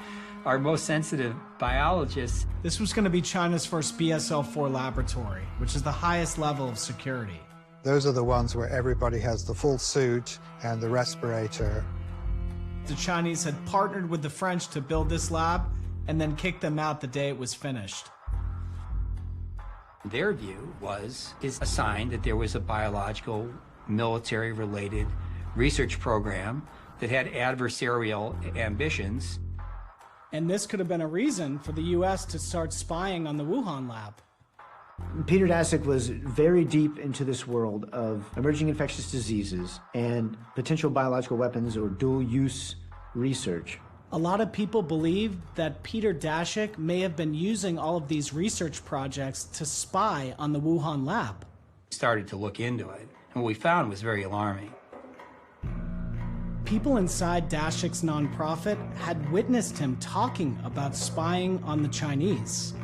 our most sensitive biologists. This was going to be China's first BSL-4 laboratory, which is the highest level of security. Those are the ones where everybody has the full suit and the respirator. The Chinese had partnered with the French to build this lab and then kicked them out the day it was finished. Their view is a sign that there was a biological, military-related research program that had adversarial ambitions. And this could have been a reason for the U.S. to start spying on the Wuhan lab. Peter Daszak was very deep into this world of emerging infectious diseases and potential biological weapons or dual-use research. A lot of people believe that Peter Daszak may have been using all of these research projects to spy on the Wuhan lab. We started to look into it, and what we found was very alarming. People inside Daszak's nonprofit had witnessed him talking about spying on the Chinese.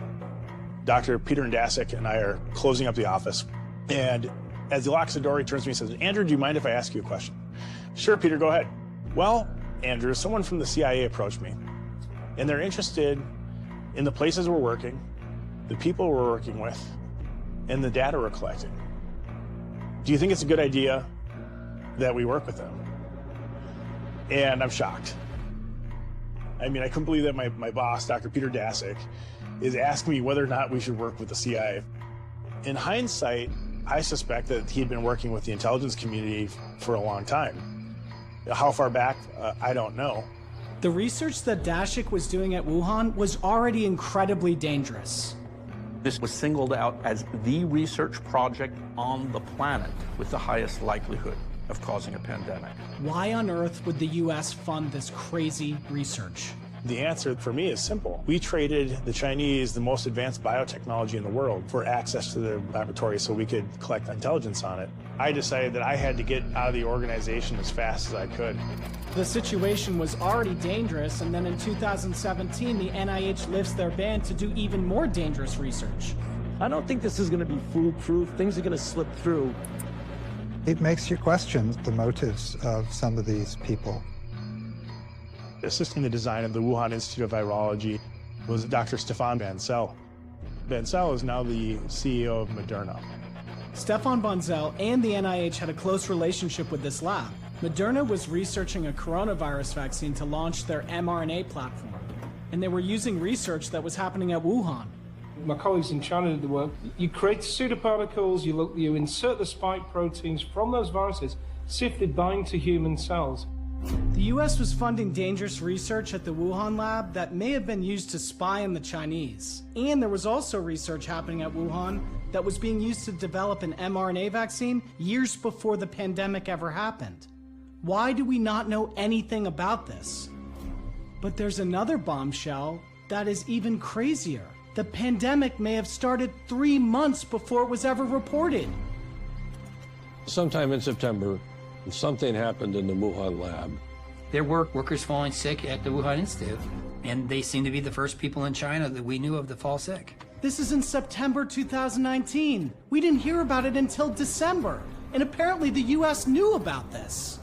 Dr. Peter Daszak and I are closing up the office, and as he locks the door, he turns to me and says, "Andrew, do you mind if I ask you a question?" "Sure, Peter, go ahead." "Well, Andrew, someone from the CIA approached me, and they're interested in the places we're working, the people we're working with, and the data we're collecting. Do you think it's a good idea that we work with them?" And I'm shocked. I mean, I couldn't believe that my boss, Dr. Peter Daszak, is asking me whether or not we should work with the CIA. In hindsight, I suspect that he had been working with the intelligence community for a long time. How far back, I don't know. The research that Daszak was doing at Wuhan was already incredibly dangerous. This was singled out as the research project on the planet with the highest likelihood of causing a pandemic. Why on earth would the US fund this crazy research? The answer for me is simple. We traded the Chinese the most advanced biotechnology in the world for access to their laboratory so we could collect intelligence on it. I decided that I had to get out of the organization as fast as I could. The situation was already dangerous, and then in 2017, the NIH lifts their ban to do even more dangerous research. I don't think this is going to be foolproof. Things are going to slip through. It makes you question the motives of some of these people. Assisting the design of the Wuhan Institute of Virology was Dr. Stefan Bancel. Bancel is now the CEO of Moderna. Stefan Bancel and the NIH had a close relationship with this lab. Moderna was researching a coronavirus vaccine to launch their mRNA platform, and they were using research that was happening at Wuhan. My colleagues in China did the work. You create pseudoparticles, you insert the spike proteins from those viruses, see if they bind to human cells. The US was funding dangerous research at the Wuhan lab that may have been used to spy on the Chinese. And there was also research happening at Wuhan that was being used to develop an mRNA vaccine years before the pandemic ever happened. Why do we not know anything about this? But there's another bombshell that is even crazier. The pandemic may have started 3 months before it was ever reported. Sometime in September, something happened in the Wuhan lab. There were workers falling sick at the Wuhan Institute, and they seem to be the first people in China that we knew of that fall sick. This is in September 2019. We didn't hear about it until December, and apparently the US knew about this.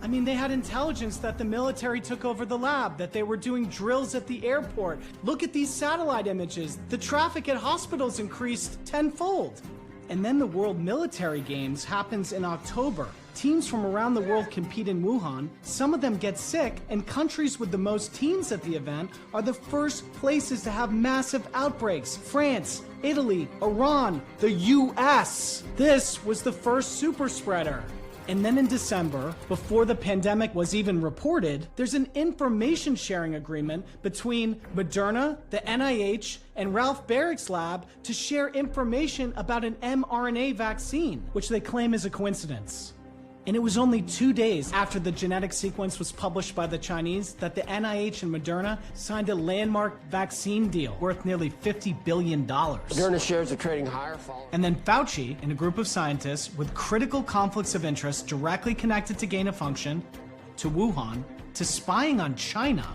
I mean, they had intelligence that the military took over the lab, that they were doing drills at the airport. Look at these satellite images. The traffic at hospitals increased tenfold. And then the World Military Games happens in October. Teams from around the world compete in Wuhan. Some of them get sick, and countries with the most teams at the event are the first places to have massive outbreaks. France, Italy, Iran, the US. This was the first super spreader. And then in December, before the pandemic was even reported, there's an information sharing agreement between Moderna, the NIH, and Ralph Barrick's lab to share information about an mRNA vaccine, which they claim is a coincidence. And it was only 2 days after the genetic sequence was published by the Chinese that the NIH and Moderna signed a landmark vaccine deal worth nearly $50 billion. Moderna shares are trading higher. And then Fauci and a group of scientists with critical conflicts of interest directly connected to gain of function, to Wuhan, to spying on China,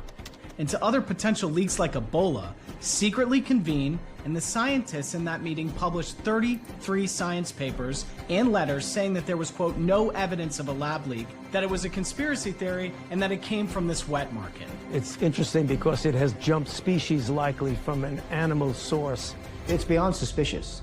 and to other potential leaks like Ebola, secretly convene, and the scientists in that meeting published 33 science papers and letters saying that there was, quote, no evidence of a lab leak, that it was a conspiracy theory, and that it came from this wet market. It's interesting because it has jumped species likely from an animal source. It's beyond suspicious.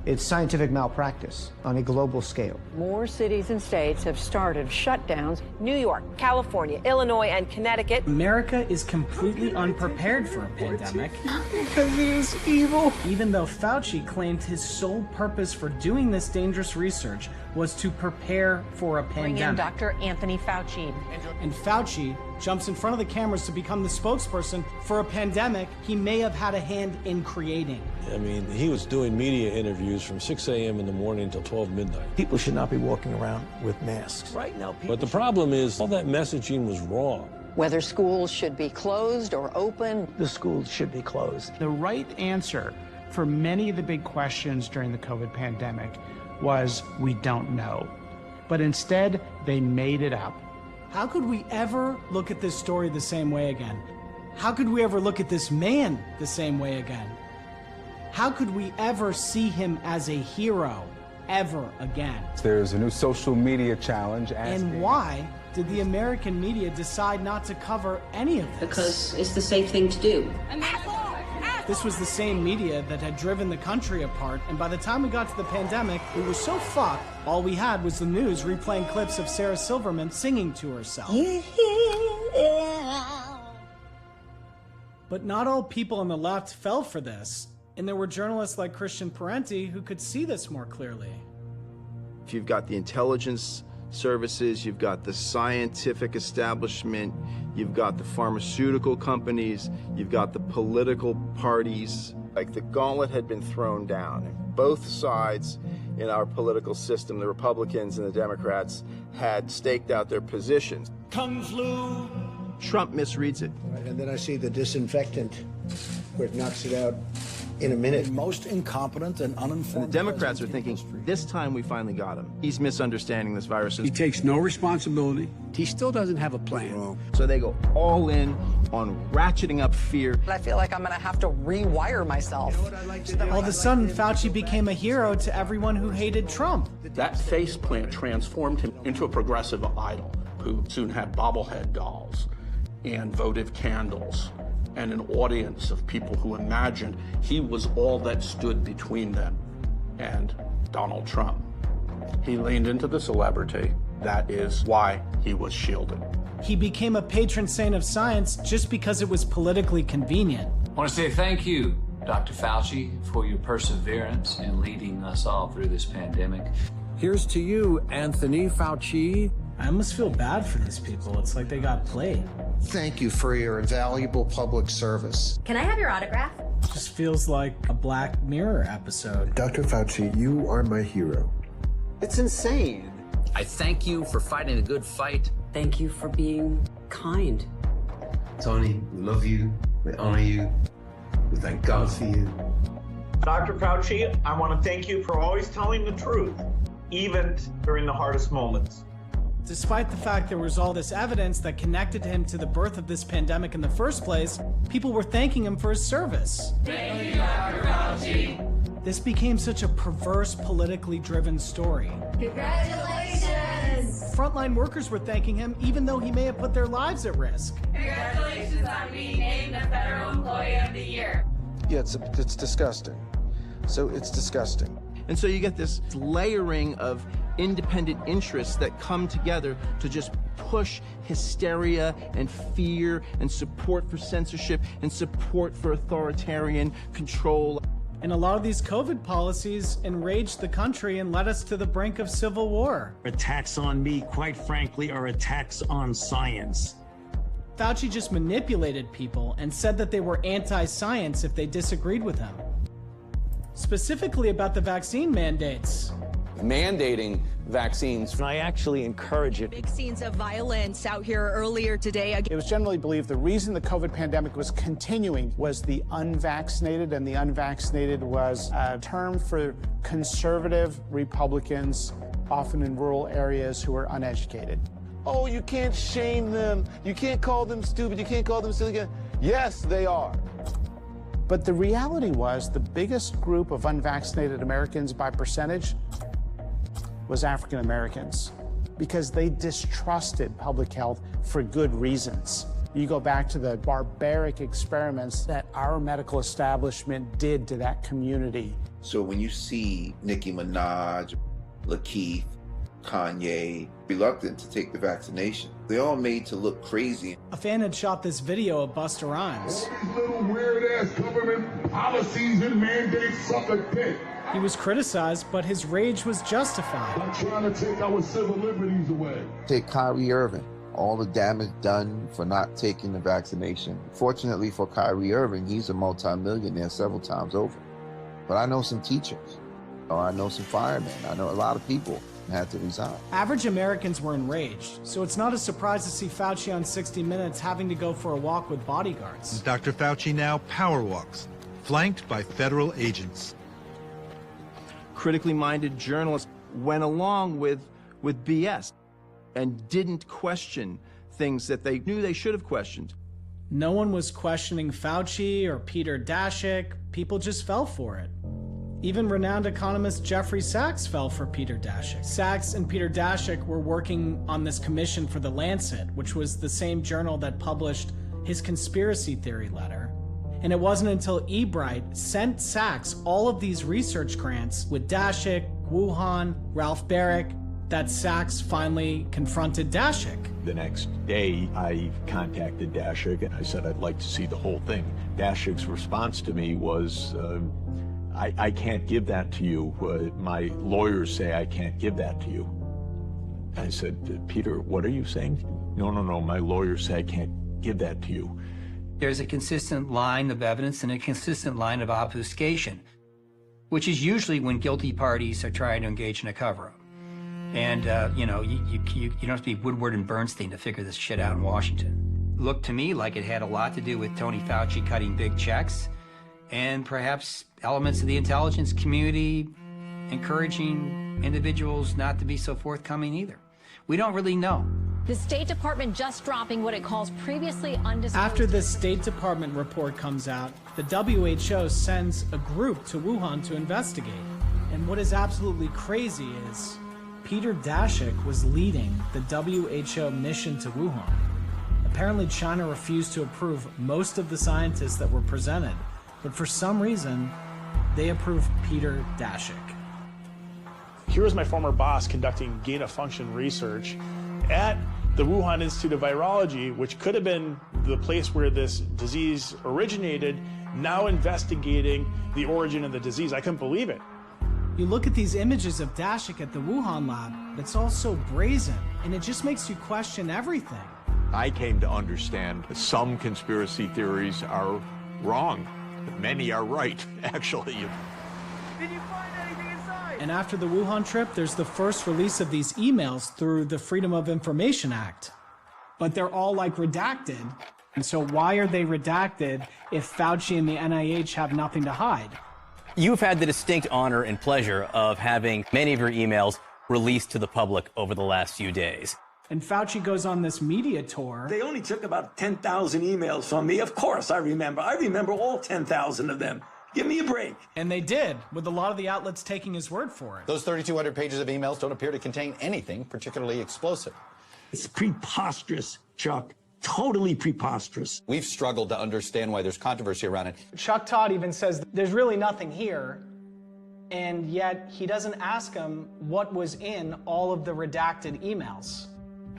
It's scientific malpractice on a global scale. More cities and states have started shutdowns. New York, California, Illinois, and Connecticut. America is completely unprepared for a pandemic. Because it is evil. Even though Fauci claimed his sole purpose for doing this dangerous research was to prepare for a pandemic. Bring in Dr. Anthony Fauci. And Fauci jumps in front of the cameras to become the spokesperson for a pandemic he may have had a hand in creating. I mean, he was doing media interviews from 6 a.m. in the morning till 12 midnight. People should not be walking around with masks. Right now, people. But the problem is, all that messaging was wrong. Whether schools should be closed or open. The schools should be closed. The right answer for many of the big questions during the COVID pandemic was, we don't know. But instead, they made it up. How could we ever look at this story the same way again? How could we ever look at this man the same way again? How could we ever see him as a hero ever again? There's a new social media challenge asking... And why did the American media decide not to cover any of this? Because it's the safe thing to do. This was the same media that had driven the country apart, and by the time we got to the pandemic, we were so fucked, all we had was the news replaying clips of Sarah Silverman singing to herself. But not all people on the left fell for this, and there were journalists like Christian Parenti who could see this more clearly. If you've got the intelligence services, you've got the scientific establishment, you've got the pharmaceutical companies, you've got the political parties. Like the gauntlet had been thrown down. Both sides in our political system, the Republicans and the Democrats, had staked out their positions. Kung flu. Trump misreads it. Right, and then I see the disinfectant where it knocks it out in a minute. Most incompetent and uninformed. And the Democrats are thinking, this time we finally got him. He's misunderstanding this virus. He takes no responsibility. He still doesn't have a plan. So they go all in on ratcheting up fear. I feel like I'm going to have to rewire myself. All of a sudden, Fauci became a hero to everyone who hated Trump. That faceplant transformed him into a progressive idol who soon had bobblehead dolls and votive candles and an audience of people who imagined he was all that stood between them and Donald Trump. He leaned into the celebrity. That is why he was shielded. He became a patron saint of science just because it was politically convenient. I want to say thank you, Dr. Fauci, for your perseverance in leading us all through this pandemic. Here's to you, Anthony Fauci. I almost feel bad for these people. It's like they got played. Thank you for your invaluable public service. Can I have your autograph? It just feels like a Black Mirror episode. Dr. Fauci, you are my hero. It's insane. I thank you for fighting a good fight. Thank you for being kind. Tony, we love you. We honor you. We thank God for you. Dr. Fauci, I want to thank you for always telling the truth, even during the hardest moments. Despite the fact there was all this evidence that connected him to the birth of this pandemic in the first place, people were thanking him for his service. Thank you, Dr. Fauci. This became such a perverse, politically driven story. Congratulations! Frontline workers were thanking him even though he may have put their lives at risk. Congratulations on being named the Federal Employee of the Year. Yeah, it's disgusting. So it's disgusting. And so you get this layering of independent interests that come together to just push hysteria and fear and support for censorship and support for authoritarian control. And a lot of these COVID policies enraged the country and led us to the brink of civil war. Attacks on me, quite frankly, are attacks on science. Fauci just manipulated people and said that they were anti-science if they disagreed with him. Specifically about the vaccine mandates. Mandating vaccines. I actually encourage it. Big scenes of violence out here earlier today. It was generally believed the reason the COVID pandemic was continuing was the unvaccinated, and the unvaccinated was a term for conservative Republicans, often in rural areas, who are uneducated. Oh, you can't shame them. You can't call them stupid. You can't call them silly. Yes, they are. But the reality was the biggest group of unvaccinated Americans by percentage was African Americans, because they distrusted public health for good reasons. You go back to the barbaric experiments that our medical establishment did to that community. So when you see Nicki Minaj, Lakeith, Kanye reluctant to take the vaccination, they're all made to look crazy. A fan had shot this video of Busta Rhymes. All these little weird-ass government policies and mandates suck a dick. He was criticized, but his rage was justified. I'm trying to take our civil liberties away. Take Kyrie Irving, all the damage done for not taking the vaccination. Fortunately for Kyrie Irving, he's a multimillionaire several times over. But I know some teachers, or I know some firemen, I know a lot of people had to resign. Average Americans were enraged, so it's not a surprise to see Fauci on 60 Minutes having to go for a walk with bodyguards. Dr. Fauci now power walks, flanked by federal agents. Critically minded journalists went along with BS and didn't question things that they knew they should have questioned. No one was questioning Fauci or Peter Daszak. People just fell for it. Even renowned economist Jeffrey Sachs fell for Peter Daszak. Sachs and Peter Daszak were working on this commission for The Lancet, which was the same journal that published his conspiracy theory letter. And it wasn't until Ebright sent Sachs all of these research grants with Daszak, Wuhan, Ralph Baric, that Sachs finally confronted Daszak. The next day, I contacted Daszak and I said I'd like to see the whole thing. Daszak's response to me was, I can't give that to you. My lawyers say I can't give that to you. I said, Peter, what are you saying? No, my lawyer said I can't give that to you. There's a consistent line of evidence and a consistent line of obfuscation, which is usually when guilty parties are trying to engage in a cover-up. And, you don't have to be Woodward and Bernstein to figure this shit out in Washington. Looked to me like it had a lot to do with Tony Fauci cutting big checks and perhaps elements of the intelligence community encouraging individuals not to be so forthcoming either. We don't really know. The State Department just dropping what it calls previously undisclosed... After the State Department report comes out, the WHO sends a group to Wuhan to investigate. And what is absolutely crazy is Peter Daszak was leading the WHO mission to Wuhan. Apparently China refused to approve most of the scientists that were presented, but for some reason, they approved Peter Daszak. Here was my former boss conducting gain-of-function research at the Wuhan Institute of Virology, which could have been the place where this disease originated, now investigating the origin of the disease. I couldn't believe it. You look at these images of Daszak at the Wuhan lab, it's all so brazen, and it just makes you question everything. I came to understand that some conspiracy theories are wrong. Many are right, actually. Did you find anything inside? And after the Wuhan trip, there's the first release of these emails through the Freedom of Information Act. But they're all like redacted. And so why are they redacted if Fauci and the NIH have nothing to hide? You've had the distinct honor and pleasure of having many of your emails released to the public over the last few days. And Fauci goes on this media tour. They only took about 10,000 emails from me. Of course I remember. I remember all 10,000 of them. Give me a break. And they did, with a lot of the outlets taking his word for it. Those 3,200 pages of emails don't appear to contain anything particularly explosive. It's preposterous, Chuck. Totally preposterous. We've struggled to understand why there's controversy around it. Chuck Todd even says there's really nothing here, and yet he doesn't ask him what was in all of the redacted emails.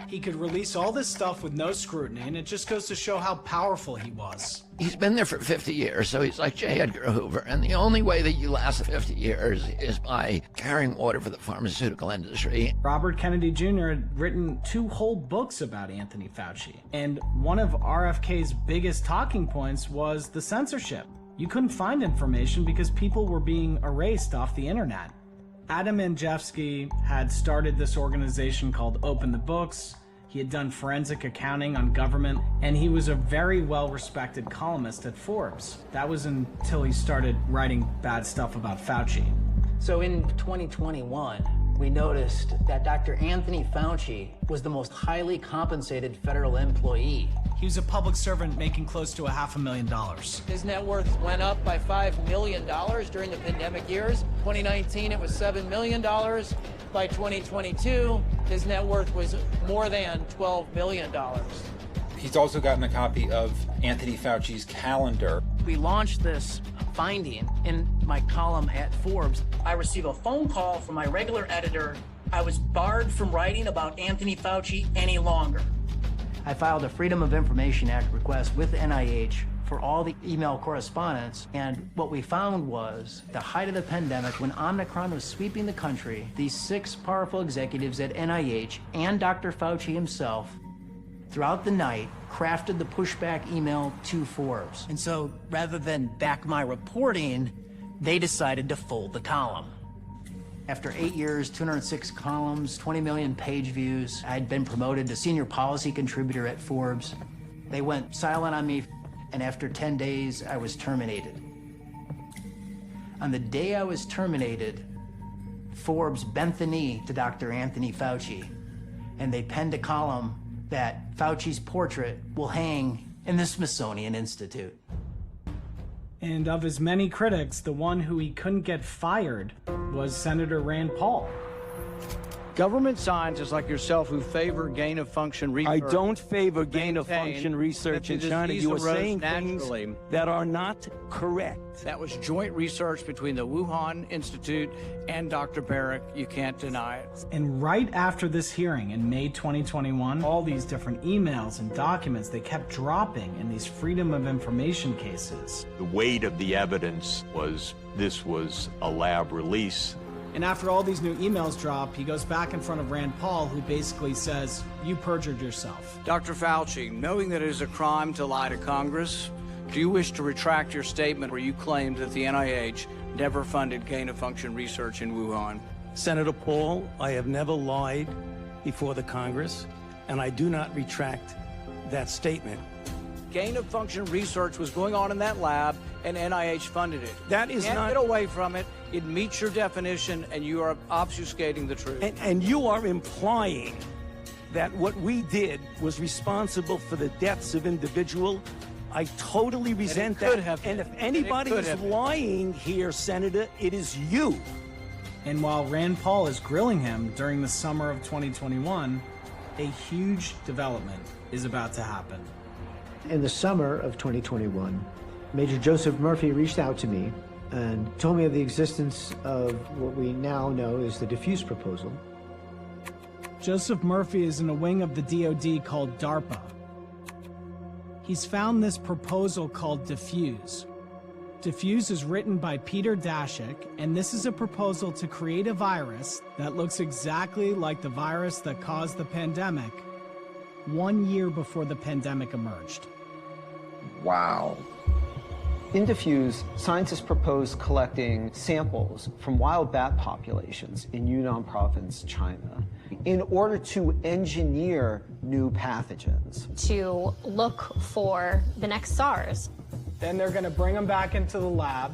He could release all this stuff with no scrutiny, and it just goes to show how powerful he was. He's been there for 50 years, so he's like J. Edgar Hoover. And the only way that you last 50 years is by carrying water for the pharmaceutical industry. Robert Kennedy Jr. had written 2 whole books about Anthony Fauci. And one of RFK's biggest talking points was the censorship. You couldn't find information because people were being erased off the internet. Adam Andrzejewski had started this organization called Open the Books. He had done forensic accounting on government, and he was a very well-respected columnist at Forbes. That was until he started writing bad stuff about Fauci. So in 2021, we noticed that Dr. Anthony Fauci was the most highly compensated federal employee. He was a public servant making close to $500,000. His net worth went up by $5 million during the pandemic years. 2019, it was $7 million. By 2022, his net worth was more than $12 billion. He's also gotten a copy of Anthony Fauci's calendar. We launched this finding in my column at Forbes. I received a phone call from my regular editor. I was barred from writing about Anthony Fauci any longer. I filed a Freedom of Information Act request with NIH for all the email correspondence, and what we found was the height of the pandemic, when Omicron was sweeping the country, these 6 powerful executives at NIH and Dr. Fauci himself, throughout the night, crafted the pushback email to Forbes. And so, rather than back my reporting, they decided to fold the column. After 8 years, 206 columns, 20 million page views, I'd been promoted to senior policy contributor at Forbes. They went silent on me, and after 10 days, I was terminated. On the day I was terminated, Forbes bent the knee to Dr. Anthony Fauci, and they penned a column that Fauci's portrait will hang in the Smithsonian Institute. And of his many critics, the one who he couldn't get fired was Senator Rand Paul. Government scientists like yourself who favor gain-of-function research... I don't favor gain-of-function research in China. You are saying things that are not correct. That was joint research between the Wuhan Institute and Dr. Barrick. You can't deny it. And right after this hearing in May 2021, all these different emails and documents, they kept dropping in these Freedom of Information cases. The weight of the evidence was this was a lab release. And after all these new emails drop, he goes back in front of Rand Paul, who basically says, you perjured yourself. Dr. Fauci, knowing that it is a crime to lie to Congress, do you wish to retract your statement where you claimed that the NIH never funded gain-of-function research in Wuhan? Senator Paul, I have never lied before the Congress, and I do not retract that statement. Gain-of-function research was going on in that lab, and NIH funded it. That is Can't not... get away from it. It meets your definition, and you are obfuscating the truth. And you are implying that what we did was responsible for the deaths of individuals. I totally resent that. And if anybody is lying here, Senator, it is you. And while Rand Paul is grilling him during the summer of 2021, a huge development is about to happen. In the summer of 2021, Major Joseph Murphy reached out to me and told me of the existence of what we now know as the diffuse proposal. Joseph Murphy is in a wing of the DoD called DARPA. He's found this proposal called diffuse. Diffuse is written by Peter Daszak, and this is a proposal to create a virus that looks exactly like the virus that caused the pandemic 1 year before the pandemic emerged. Wow. In diffuse, scientists propose collecting samples from wild bat populations in Yunnan province, China, in order to engineer new pathogens. To look for the next SARS. Then they're going to bring them back into the lab.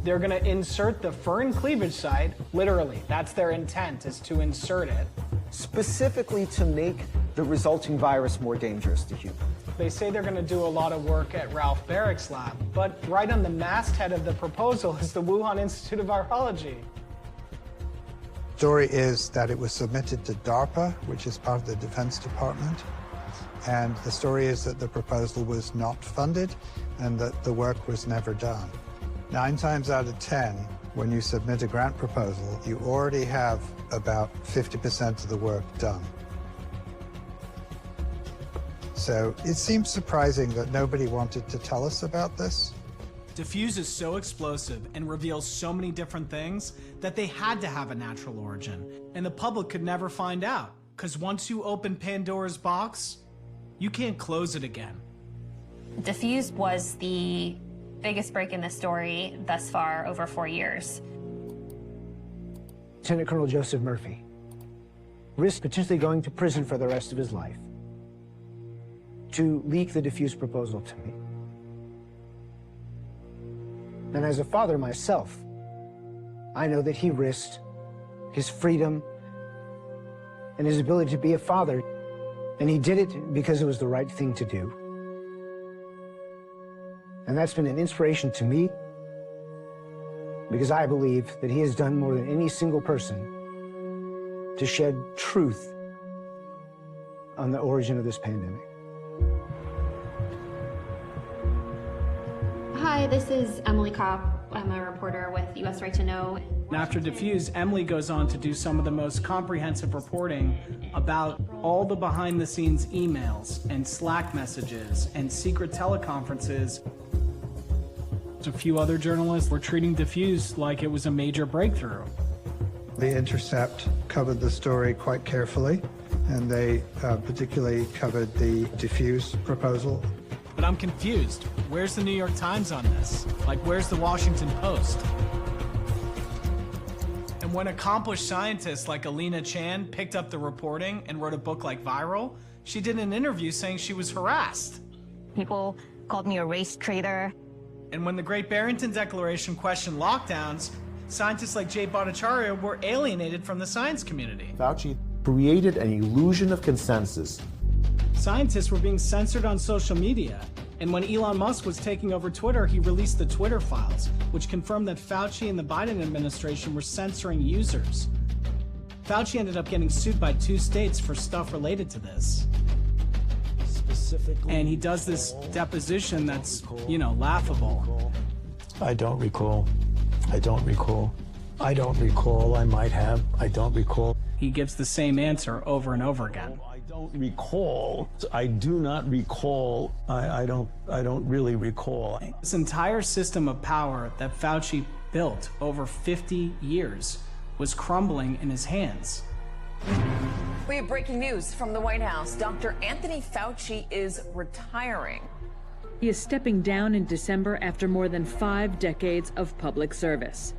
They're going to insert the furin cleavage site, literally. That's their intent, is to insert it. Specifically to make the resulting virus more dangerous to humans. They say they're going to do a lot of work at Ralph Barrick's lab, but right on the masthead of the proposal is the Wuhan Institute of Virology. Story is that it was submitted to DARPA, which is part of the Defense Department, and the story is that the proposal was not funded and that the work was never done. 9 times out of 10, when you submit a grant proposal, you already have about 50% of the work done. So it seems surprising that nobody wanted to tell us about this. Diffuse is so explosive and reveals so many different things that they had to have a natural origin, and the public could never find out, because once you open Pandora's box, you can't close it again. Diffuse was the biggest break in the story thus far, over 4 years. Lieutenant Colonel Joseph Murphy risked potentially going to prison for the rest of his life to leak the diffuse proposal to me. And as a father myself, I know that he risked his freedom and his ability to be a father, and he did it because it was the right thing to do. And that's been an inspiration to me, because I believe that he has done more than any single person to shed truth on the origin of this pandemic. Hi, this is Emily Kopp. I'm a reporter with US Right to Know. And after Diffuse, Emily goes on to do some of the most comprehensive reporting about all the behind-the-scenes emails and Slack messages and secret teleconferences. A few other journalists were treating Diffuse like it was a major breakthrough. The Intercept covered the story quite carefully, and they particularly covered the diffuse proposal. But I'm confused. Where's the New York Times on this? Like, where's the Washington Post? And when accomplished scientists like Alina Chan picked up the reporting and wrote a book like Viral, she did an interview saying she was harassed. People called me a race traitor. And when the Great Barrington Declaration questioned lockdowns, scientists like Jay Bhattacharya were alienated from the science community. Fauci created an illusion of consensus. Scientists were being censored on social media. And when Elon Musk was taking over Twitter, he released the Twitter files, which confirmed that Fauci and the Biden administration were censoring users. Fauci ended up getting sued by 2 states for stuff related to this. And he does this deposition that's, laughable. I don't recall. I don't recall. I don't recall. I might have. I don't recall. He gives the same answer over and over again. I don't recall. I do not recall. I don't really recall. This entire system of power that Fauci built over 50 years was crumbling in his hands. We have breaking news from the White House. Dr. Anthony Fauci is retiring. He is stepping down in December after more than 5 decades of public service.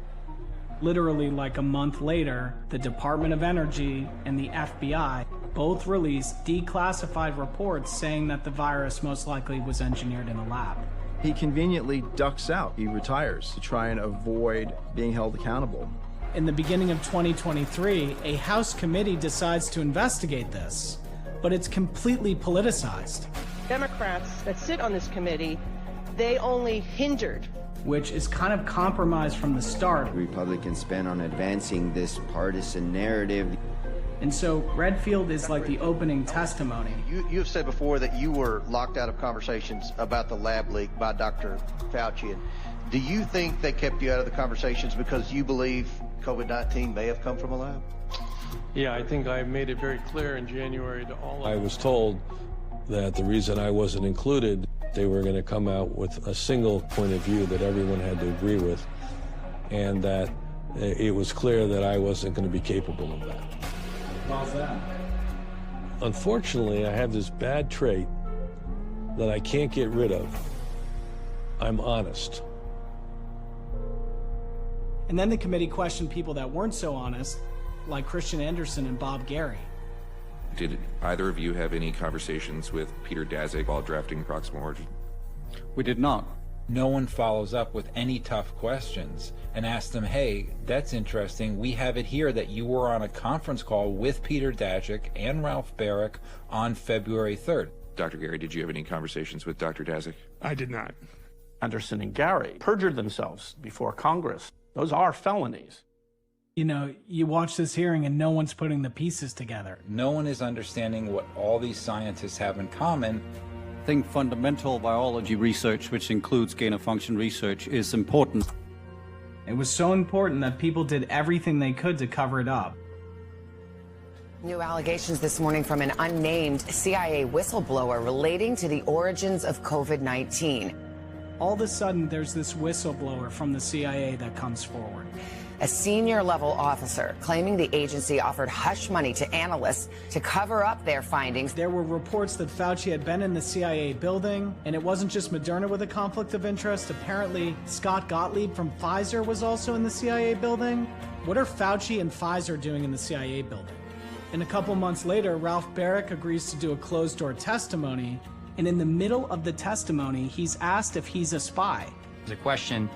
Literally like a month later, the Department of Energy and the FBI both released declassified reports saying that the virus most likely was engineered in a lab. He conveniently ducks out. He retires to try and avoid being held accountable. In the beginning of 2023, a House committee decides to investigate this, but it's completely politicized. Democrats that sit on this committee, they only hindered. Which is kind of compromised from the start. Republicans spent on advancing this partisan narrative. And so Redfield is like the opening testimony. You've said before that you were locked out of conversations about the lab leak by Dr. Fauci. Do you think they kept you out of the conversations because you believe COVID-19 may have come from a lab? Yeah, I think I made it very clear in January to all of I was told that the reason I wasn't included, they were going to come out with a single point of view that everyone had to agree with, and that it was clear that I wasn't going to be capable of that. How's that? Unfortunately, I have this bad trait that I can't get rid of. I'm honest. And then the committee questioned people that weren't so honest, like Christian Anderson and Bob Gary. Did either of you have any conversations with Peter Daszak while drafting Proxima Origin? We did not. No one follows up with any tough questions and asks them, hey, that's interesting. We have it here that you were on a conference call with Peter Daszak and Ralph Baric on February 3rd. Dr. Gary, did you have any conversations with Dr. Daszak? I did not. Anderson and Gary perjured themselves before Congress. Those are felonies. You know, you watch this hearing and no one's putting the pieces together. No one is understanding what all these scientists have in common. I think fundamental biology research, which includes gain-of-function research, is important. It was so important that people did everything they could to cover it up. New allegations this morning from an unnamed CIA whistleblower relating to the origins of COVID-19. All of a sudden, there's this whistleblower from the CIA that comes forward. A senior-level officer claiming the agency offered hush money to analysts to cover up their findings. There were reports that Fauci had been in the CIA building, and it wasn't just Moderna with a conflict of interest. Apparently, Scott Gottlieb from Pfizer was also in the CIA building. What are Fauci and Pfizer doing in the CIA building? And a couple months later, Ralph Baric agrees to do a closed-door testimony, and in the middle of the testimony, he's asked if he's a spy. There's a question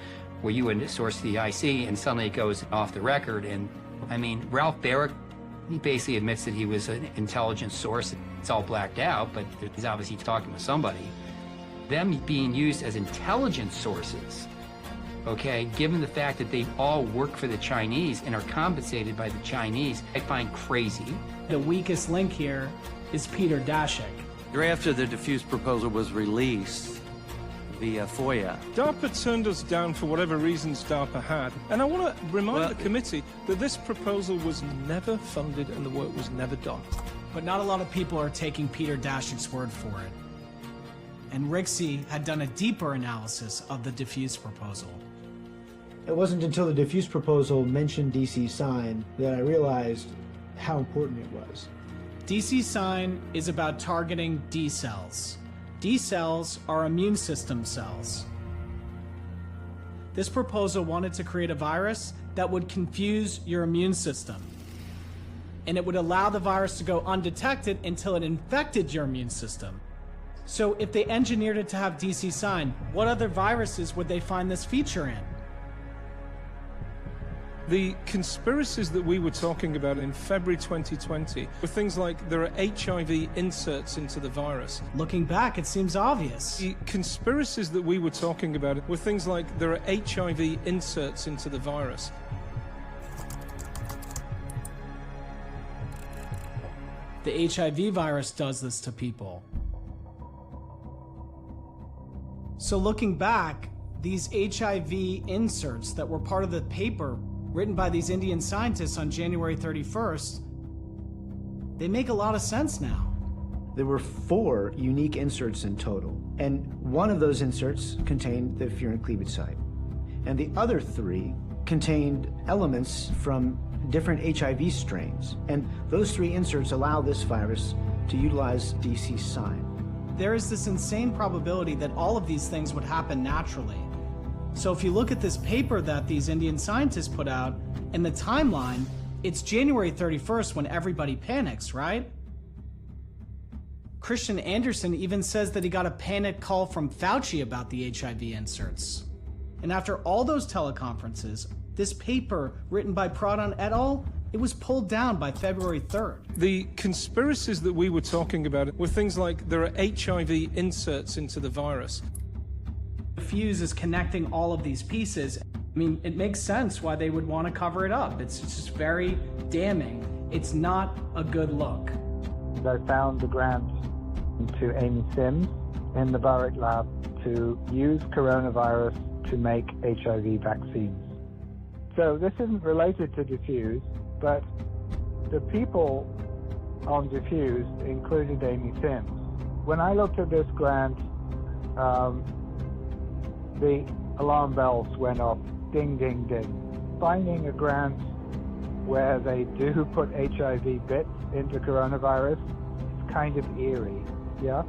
where you would source the IC, and suddenly it goes off the record. And I mean, Ralph Baric, he basically admits that he was an intelligence source. It's all blacked out, but he's obviously talking to somebody. Them being used as intelligence sources, okay, given the fact that they all work for the Chinese and are compensated by the Chinese, I find crazy. The weakest link here is Peter Daszak. After the diffuse proposal was released via FOIA. DARPA turned us down for whatever reasons DARPA had. And I want to remind the committee that this proposal was never funded and the work was never done. But not a lot of people are taking Peter Daszak's word for it. And Rixey had done a deeper analysis of the diffuse proposal. It wasn't until the diffuse proposal mentioned DC sign that I realized how important it was. DC sign is about targeting D cells. D cells are immune system cells. This proposal wanted to create a virus that would confuse your immune system. And it would allow the virus to go undetected until it infected your immune system. So if they engineered it to have DC sign, what other viruses would they find this feature in? The conspiracies that we were talking about in February 2020 were things like there are HIV inserts into the virus. Looking back, it seems obvious. The conspiracies that we were talking about were things like there are HIV inserts into the virus. The HIV virus does this to people. So looking back, these HIV inserts that were part of the paper written by these Indian scientists on January 31st, they make a lot of sense now. There were 4 unique inserts in total, and one of those inserts contained the furin cleavage site, and the other 3 contained elements from different HIV strains. And those 3 inserts allow this virus to utilize DC sign. There is this insane probability that all of these things would happen naturally. So if you look at this paper that these Indian scientists put out, and the timeline, it's January 31st when everybody panics, right? Christian Anderson even says that he got a panic call from Fauci about the HIV inserts. And after all those teleconferences, this paper written by Pradhan et al., it was pulled down by February 3rd. The conspiracies that we were talking about were things like there are HIV inserts into the virus. The fuse is connecting all of these pieces. I mean, it makes sense why they would want to cover it up. It's just very damning. It's not a good look. I found the grant to Amy Sims in the Barrick lab to use coronavirus to make HIV vaccines. So this isn't related to Diffuse, but the people on Diffuse included Amy Sims. When I looked at this grant, the alarm bells went off, ding, ding, ding. Finding a grant where they do put HIV bits into coronavirus is kind of eerie, yeah?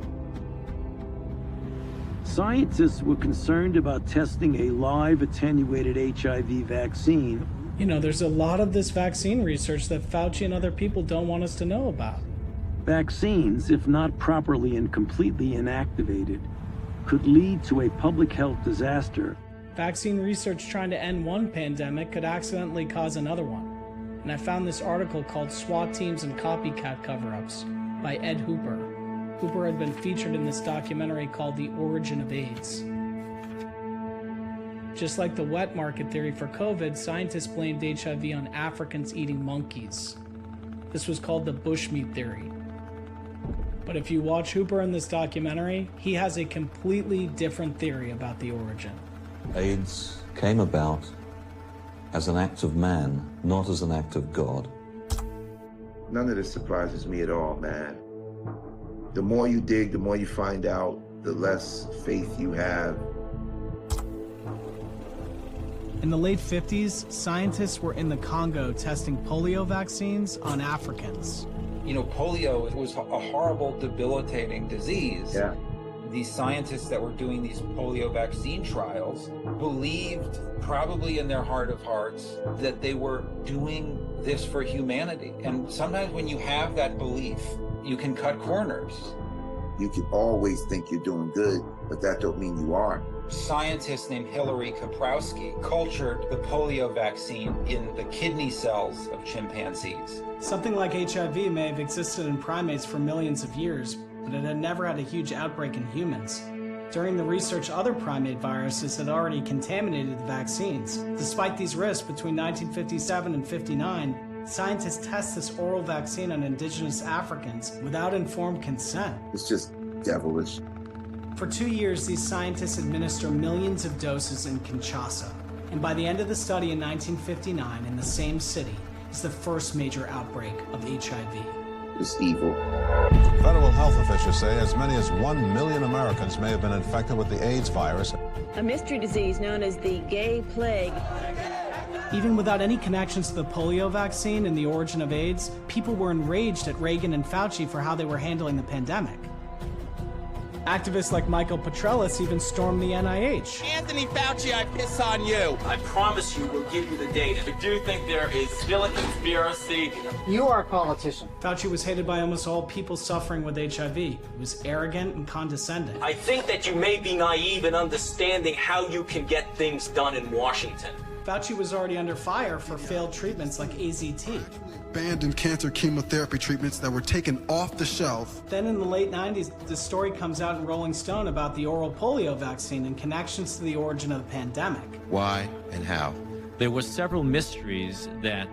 Scientists were concerned about testing a live attenuated HIV vaccine. You know, there's a lot of this vaccine research that Fauci and other people don't want us to know about. Vaccines, if not properly and completely inactivated, could lead to a public health disaster. Vaccine research trying to end one pandemic could accidentally cause another one. And I found this article called SWAT Teams and Copycat Cover-Ups by Ed Hooper. Hooper had been featured in this documentary called The Origin of AIDS. Just like the wet market theory for COVID, scientists blamed HIV on Africans eating monkeys. This was called the bushmeat theory. But if you watch Hooper in this documentary, he has a completely different theory about the origin. AIDS came about as an act of man, not as an act of God. None of this surprises me at all, man. The more you dig, the more you find out, the less faith you have. In the late 50s, scientists were in the Congo testing polio vaccines on Africans. You know, polio was a horrible, debilitating disease. Yeah. These scientists that were doing these polio vaccine trials believed, probably in their heart of hearts, that they were doing this for humanity. And sometimes when you have that belief, you can cut corners. You can always think you're doing good, but that don't mean you are. Scientist named Hilary Kaprowski cultured the polio vaccine in the kidney cells of chimpanzees. Something like HIV may have existed in primates for millions of years, but it had never had a huge outbreak in humans. During the research, other primate viruses had already contaminated the vaccines. Despite these risks, between 1957 and 59, scientists test this oral vaccine on indigenous Africans without informed consent. It's just devilish. For 2 years, these scientists administer millions of doses in Kinshasa. And by the end of the study in 1959, in the same city, is the first major outbreak of HIV. It's evil. Federal health officials say as many as 1 million Americans may have been infected with the AIDS virus. A mystery disease known as the gay plague. Even without any connections to the polio vaccine and the origin of AIDS, people were enraged at Reagan and Fauci for how they were handling the pandemic. Activists like Michael Petrellis even stormed the NIH. Anthony Fauci, I piss on you. I promise you we'll give you the data. I do think there is still a conspiracy. You are a politician. Fauci was hated by almost all people suffering with HIV. He was arrogant and condescending. I think that you may be naive in understanding how you can get things done in Washington. Fauci was already under fire for failed treatments like AZT. Abandoned cancer chemotherapy treatments that were taken off the shelf. Then in the late 90s, the story comes out in Rolling Stone about the oral polio vaccine and connections to the origin of the pandemic. Why and how? There were several mysteries that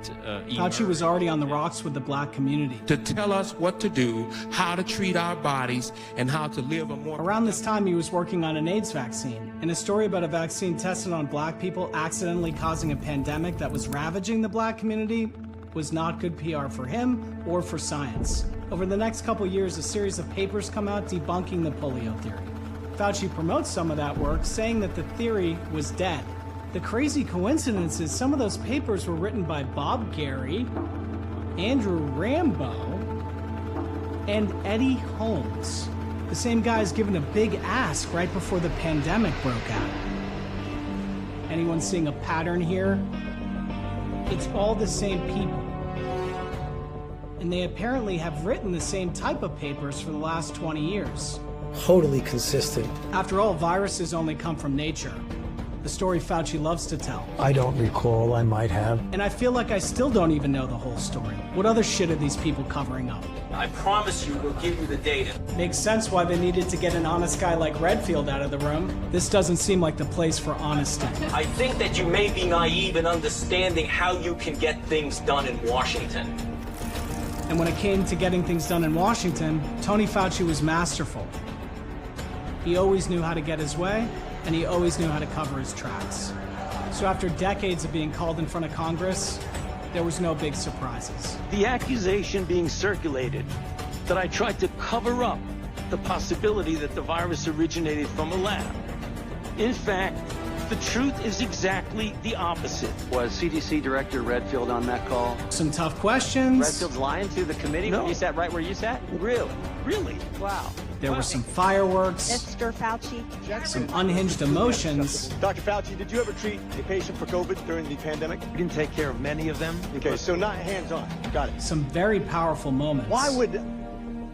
Fauci was already on the rocks with the black community. To tell us what to do, how to treat our bodies, and how to live a more... Around this time, he was working on an AIDS vaccine. And a story about a vaccine tested on black people accidentally causing a pandemic that was ravaging the black community was not good PR for him or for science. Over the next couple years, a series of papers come out debunking the polio theory. Fauci promotes some of that work, saying that the theory was dead. The crazy coincidence is some of those papers were written by Bob Gary, Andrew Rambo, and Eddie Holmes. The same guy's given a big ask right before the pandemic broke out. Anyone seeing a pattern here? It's all the same people. And they apparently have written the same type of papers for the last 20 years. Totally consistent. After all, viruses only come from nature. The story Fauci loves to tell. I don't recall. I might have. And I feel like I still don't even know the whole story. What other shit are these people covering up? I promise you we'll give you the data. Makes sense why they needed to get an honest guy like Redfield out of the room. This doesn't seem like the place for honesty. I think that you may be naive in understanding how you can get things done in Washington. And when it came to getting things done in Washington, Tony Fauci was masterful. He always knew how to get his way, and he always knew how to cover his tracks. So after decades of being called in front of Congress, there was no big surprises. The accusation being circulated that I tried to cover up the possibility that the virus originated from a lab. In fact, the truth is exactly the opposite. Was CDC Director Redfield on that call? Some tough questions. Redfield's lying to the committee when you sat right where you sat? Really? Really? Wow. There were some fireworks, Mr. Fauci. some unhinged emotions. Dr. Fauci, did you ever treat a patient for COVID during the pandemic? We didn't take care of many of them. Okay, so not hands-on. Got it. Some very powerful moments. Why would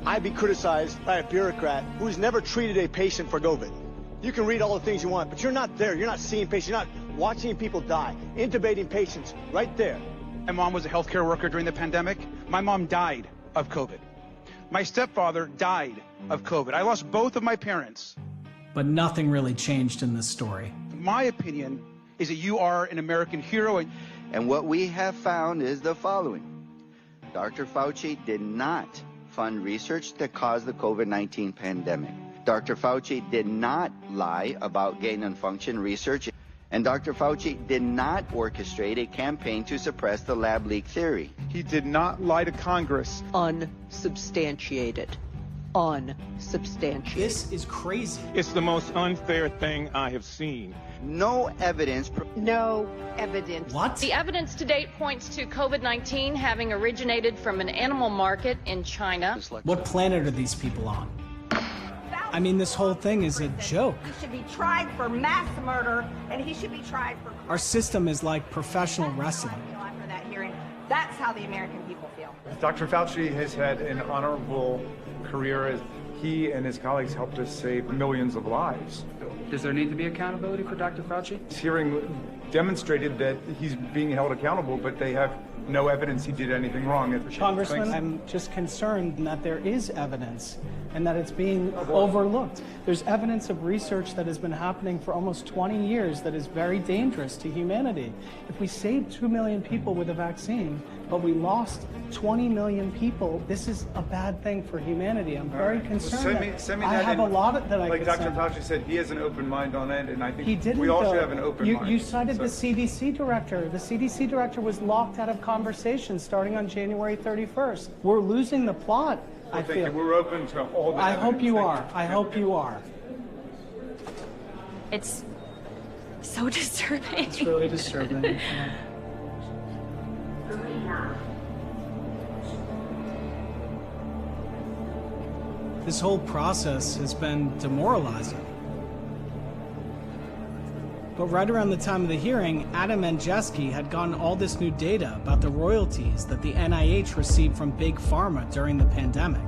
I be criticized by a bureaucrat who's never treated a patient for COVID? You can read all the things you want, but you're not there. You're not seeing patients. You're not watching people die, intubating patients right there. My mom was a healthcare worker during the pandemic. My mom died of COVID. My stepfather died of COVID. I lost both of my parents. But nothing really changed in this story. My opinion is that you are an American hero. And what we have found is the following. Dr. Fauci did not fund research that caused the COVID-19 pandemic. Dr. Fauci did not lie about gain-of-function research, and Dr. Fauci did not orchestrate a campaign to suppress the lab leak theory. He did not lie to Congress. Unsubstantiated. Unsubstantiated. This is crazy. It's the most unfair thing I have seen. No evidence. No evidence. What? The evidence to date points to COVID-19 having originated from an animal market in China. What planet are these people on? I mean, this whole thing is a joke. He should be tried for mass murder, and he should be tried for... Our system is like professional wrestling. After that hearing, that's how the American people feel. Dr. Fauci has had an honorable career as he and his colleagues helped us save millions of lives. Does there need to be accountability for Dr. Fauci? This hearing demonstrated that he's being held accountable, but they have no evidence he did anything wrong. Congressman, I'm just concerned that there is evidence and that it's being overlooked. There's evidence of research that has been happening for almost 20 years that is very dangerous to humanity. If we saved 2 million people with a vaccine, but we lost 20 million people, this is a bad thing for humanity. I'm very concerned. Send me I that have a lot that I like could Dr. send. Fauci said, he has an open mind on it, and I think He didn't, we all though. should have an open mind. You cited the CDC director. The CDC director was locked out of conversations starting on January 31st. We're losing the plot, I feel. We're open to all the I evidence. hope you are. I hope you are. It's so disturbing. It's really disturbing. Yeah. This whole process has been demoralizing. But right around the time of the hearing, Adam Andrzejewski had gotten all this new data about the royalties that the NIH received from Big Pharma during the pandemic.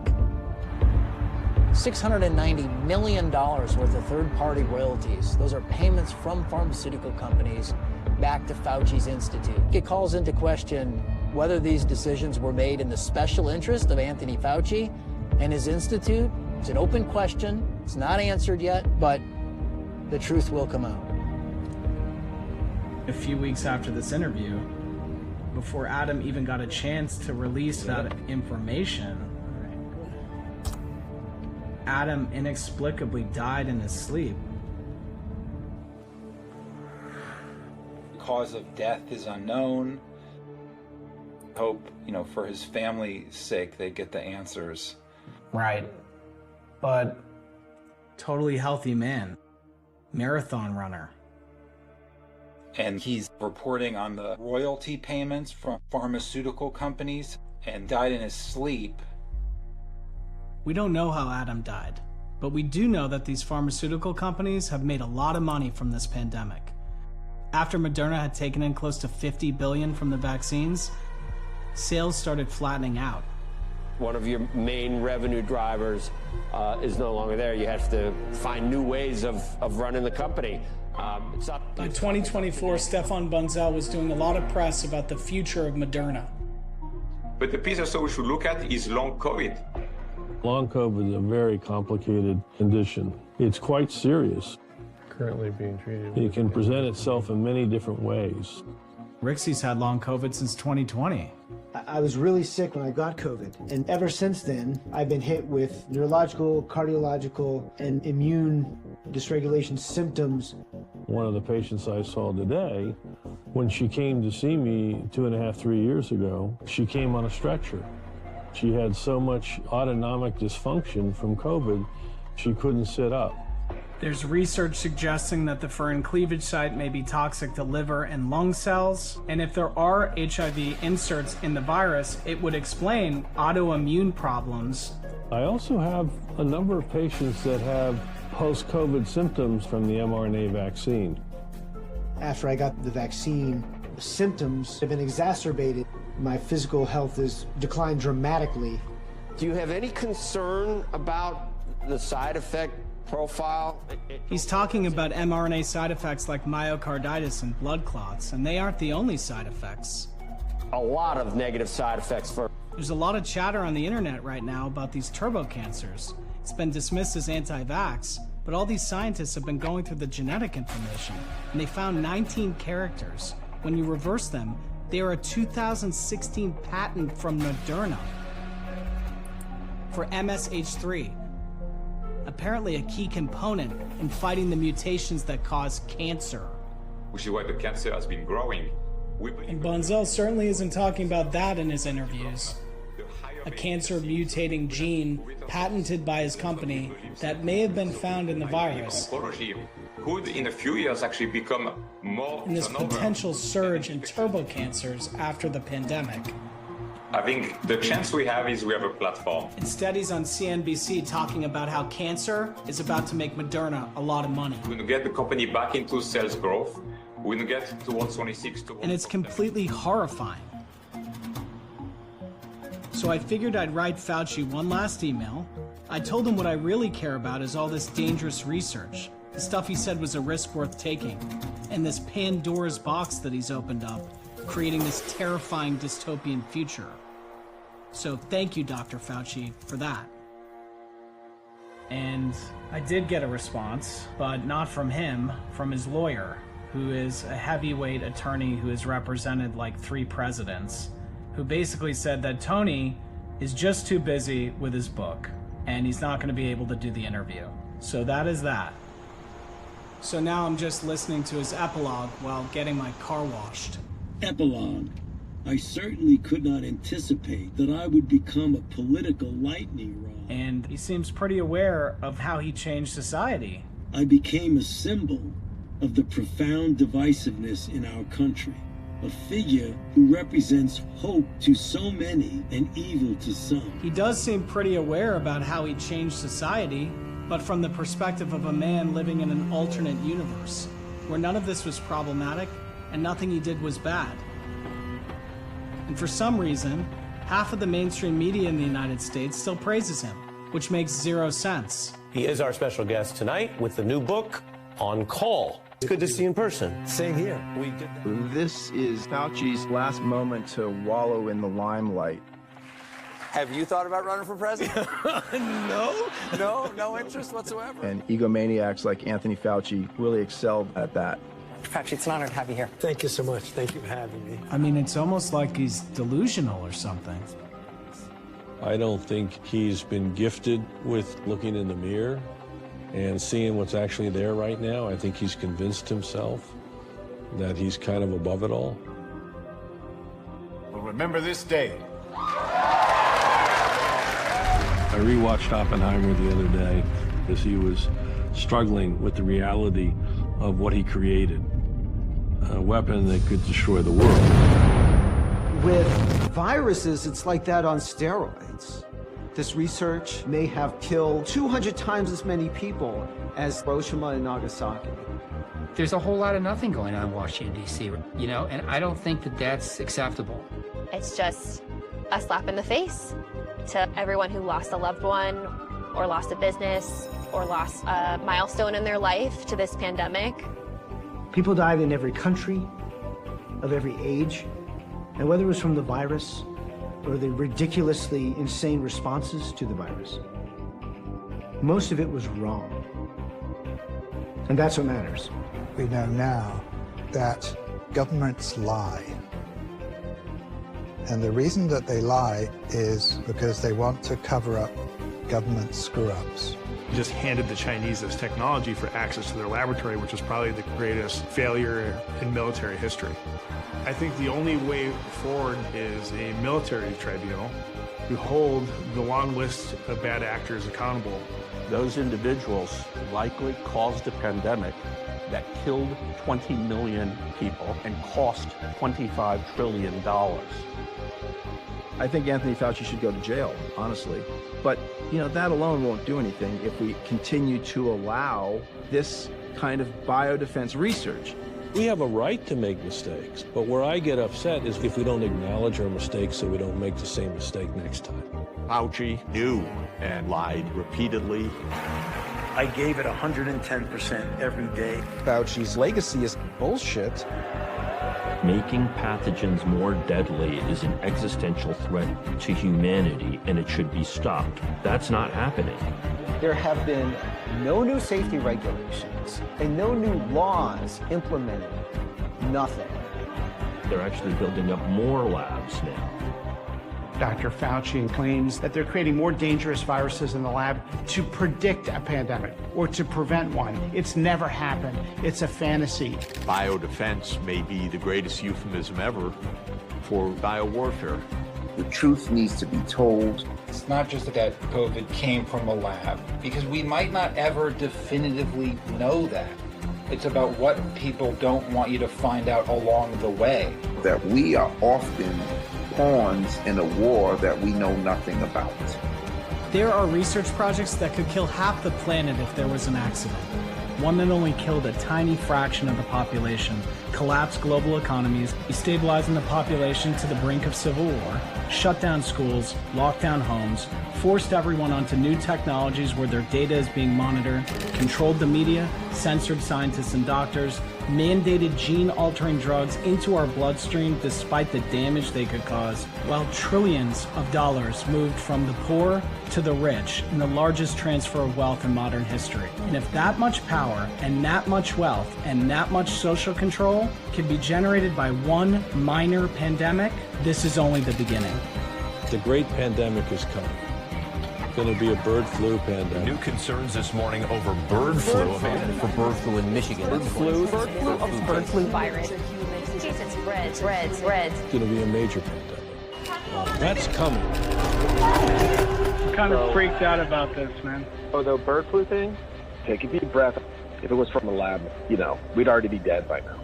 $690 million worth of third-party royalties. Those are payments from pharmaceutical companies back to Fauci's institute. It calls into question whether these decisions were made in the special interest of Anthony Fauci and his institute. It's an open question. It's not answered yet, but the truth will come out. A few weeks after this interview, before Adam even got a chance to release that information, Adam inexplicably died in his sleep. Cause of death is unknown. Hope, for his family's sake, they get the answers. Right. But totally healthy man, marathon runner. and he's reporting on the royalty payments from pharmaceutical companies and died in his sleep. We don't know how Adam died, but we do know that these pharmaceutical companies have made a lot of money from this pandemic. After Moderna had taken in close to $50 billion from the vaccines, sales started flattening out. One of your main revenue drivers is no longer there. You have to find new ways of running the company. By 2024, Stefan Bunzel was doing a lot of press about the future of Moderna. But the piece also we should look at is long COVID. Long COVID is a very complicated condition. It's quite serious. Currently being treated. It can present itself in many different ways. Rixie's had long COVID since 2020. I was really sick when I got COVID, and ever since then, I've been hit with neurological, cardiological, and immune dysregulation symptoms. One of the patients I saw today, when she came to see me 2.5, 3 years ago, she came on a stretcher. She had so much autonomic dysfunction from COVID, she couldn't sit up. There's research suggesting that the furin cleavage site may be toxic to liver and lung cells, and if there are HIV inserts in the virus, it would explain autoimmune problems. I also have a number of patients that have post-COVID symptoms from the mRNA vaccine. After I got the vaccine, the symptoms have been exacerbated. My physical health has declined dramatically. Do you have any concern about the side effect profile? He's talking about mRNA side effects like myocarditis and blood clots, and they aren't the only side effects. A lot of negative side effects for... There's a lot of chatter on the internet right now about these turbo cancers. It's been dismissed as anti-vax, but all these scientists have been going through the genetic information, and they found 19 characters. When you reverse them, they are a 2016 patent from Moderna for MSH3. Apparently a key component in fighting the mutations that cause cancer. Which is why the cancer has been growing. And Bunzel certainly isn't talking about that in his interviews. A cancer mutating gene patented by his company that may have been found in the virus. Could in a few years actually become more... And this potential surge in turbo cancers after the pandemic. I think the chance we have is we have a platform. Instead, he's on CNBC talking about how cancer is about to make Moderna a lot of money. We're going to get the company back into sales growth. We're going to get towards 26 to... And it's completely horrifying. So I figured I'd write Fauci one last email. I told him what I really care about is all this dangerous research. The stuff he said was a risk worth taking. And this Pandora's box that he's opened up, creating this terrifying dystopian future. So thank you, Dr. Fauci, for that. And I did get a response, but not from him, from his lawyer, who is a heavyweight attorney who has represented like 3 presidents, who basically said that Tony is just too busy with his book, and he's not going to be able to do the interview. So that is that. So now I'm just listening to his epilogue while getting my car washed. Epilogue. I certainly could not anticipate that I would become a political lightning rod. And he seems pretty aware of how he changed society. I became a symbol of the profound divisiveness in our country. A figure who represents hope to so many and evil to some. He does seem pretty aware about how he changed society, but from the perspective of a man living in an alternate universe, where none of this was problematic and nothing he did was bad. And for some reason, half of the mainstream media in the United States still praises him, which makes 0 sense. He is our special guest tonight with the new book, On Call. It's good to see you in person. Same here. This is Fauci's last moment to wallow in the limelight. Have you thought about running for president? No interest whatsoever. And egomaniacs like Anthony Fauci really excelled at that. Fauci, it's an honor to have you here. Thank you so much. Thank you for having me. I mean, it's almost like he's delusional or something. I don't think he's been gifted with looking in the mirror and seeing what's actually there right now. I think he's convinced himself that he's kind of above it all. Well, remember this day. I rewatched Oppenheimer the other day as he was struggling with the reality of what he created. a weapon that could destroy the world. With viruses, it's like that on steroids. This research may have killed 200 times as many people as Hiroshima and Nagasaki. There's a whole lot of nothing going on in Washington, D.C., you know, and I don't think that that's acceptable. It's just a slap in the face to everyone who lost a loved one or lost a business or lost a milestone in their life to this pandemic. People died in every country, of every age, and whether it was from the virus or the ridiculously insane responses to the virus, most of it was wrong. And that's what matters. We know now that governments lie. And the reason that they lie is because they want to cover up government screw-ups. Just handed the Chinese this technology for access to their laboratory, which was probably the greatest failure in military history. I think the only way forward is a military tribunal to hold the long list of bad actors accountable. Those individuals likely caused a pandemic that killed 20 million people and cost $25 trillion. I think Anthony Fauci should go to jail, honestly. But, you know, that alone won't do anything if we continue to allow this kind of biodefense research. We have a right to make mistakes, but where I get upset is if we don't acknowledge our mistakes so we don't make the same mistake next time. Fauci knew and lied repeatedly. I gave it 110% every day. Fauci's legacy is bullshit. Making pathogens more deadly is an existential threat to humanity, and it should be stopped. That's not happening. There have been no new safety regulations and no new laws implemented. Nothing. They're actually building up more labs now. Dr. Fauci claims that they're creating more dangerous viruses in the lab to predict a pandemic or to prevent one. It's never happened. It's a fantasy. Biodefense may be the greatest euphemism ever for biowarfare. The truth needs to be told. It's not just that COVID came from a lab, because we might not ever definitively know that. It's about what people don't want you to find out along the way. That we are often pawns in a war that we know nothing about. There are research projects that could kill half the planet if there was an accident. One that only killed a tiny fraction of the population, collapsed global economies, destabilizing the population to the brink of civil war, shut down schools, locked down homes, forced everyone onto new technologies where their data is being monitored, controlled the media, censored scientists and doctors, mandated gene-altering drugs into our bloodstream despite the damage they could cause, while trillions of dollars moved from the poor to the rich in the largest transfer of wealth in modern history. And if that much power and that much wealth and that much social control can be generated by one minor pandemic, this is only the beginning. The great pandemic is coming. It's going to be a bird flu pandemic. New concerns this morning over bird flu. For bird flu in Michigan. Bird flu? Bird flu virus. It spreads. It's going to be a major pandemic. That's coming. I'm kind of freaked out about this, man. Oh, the bird flu thing? Take a deep breath. If it was from a lab, you know, we'd already be dead by now.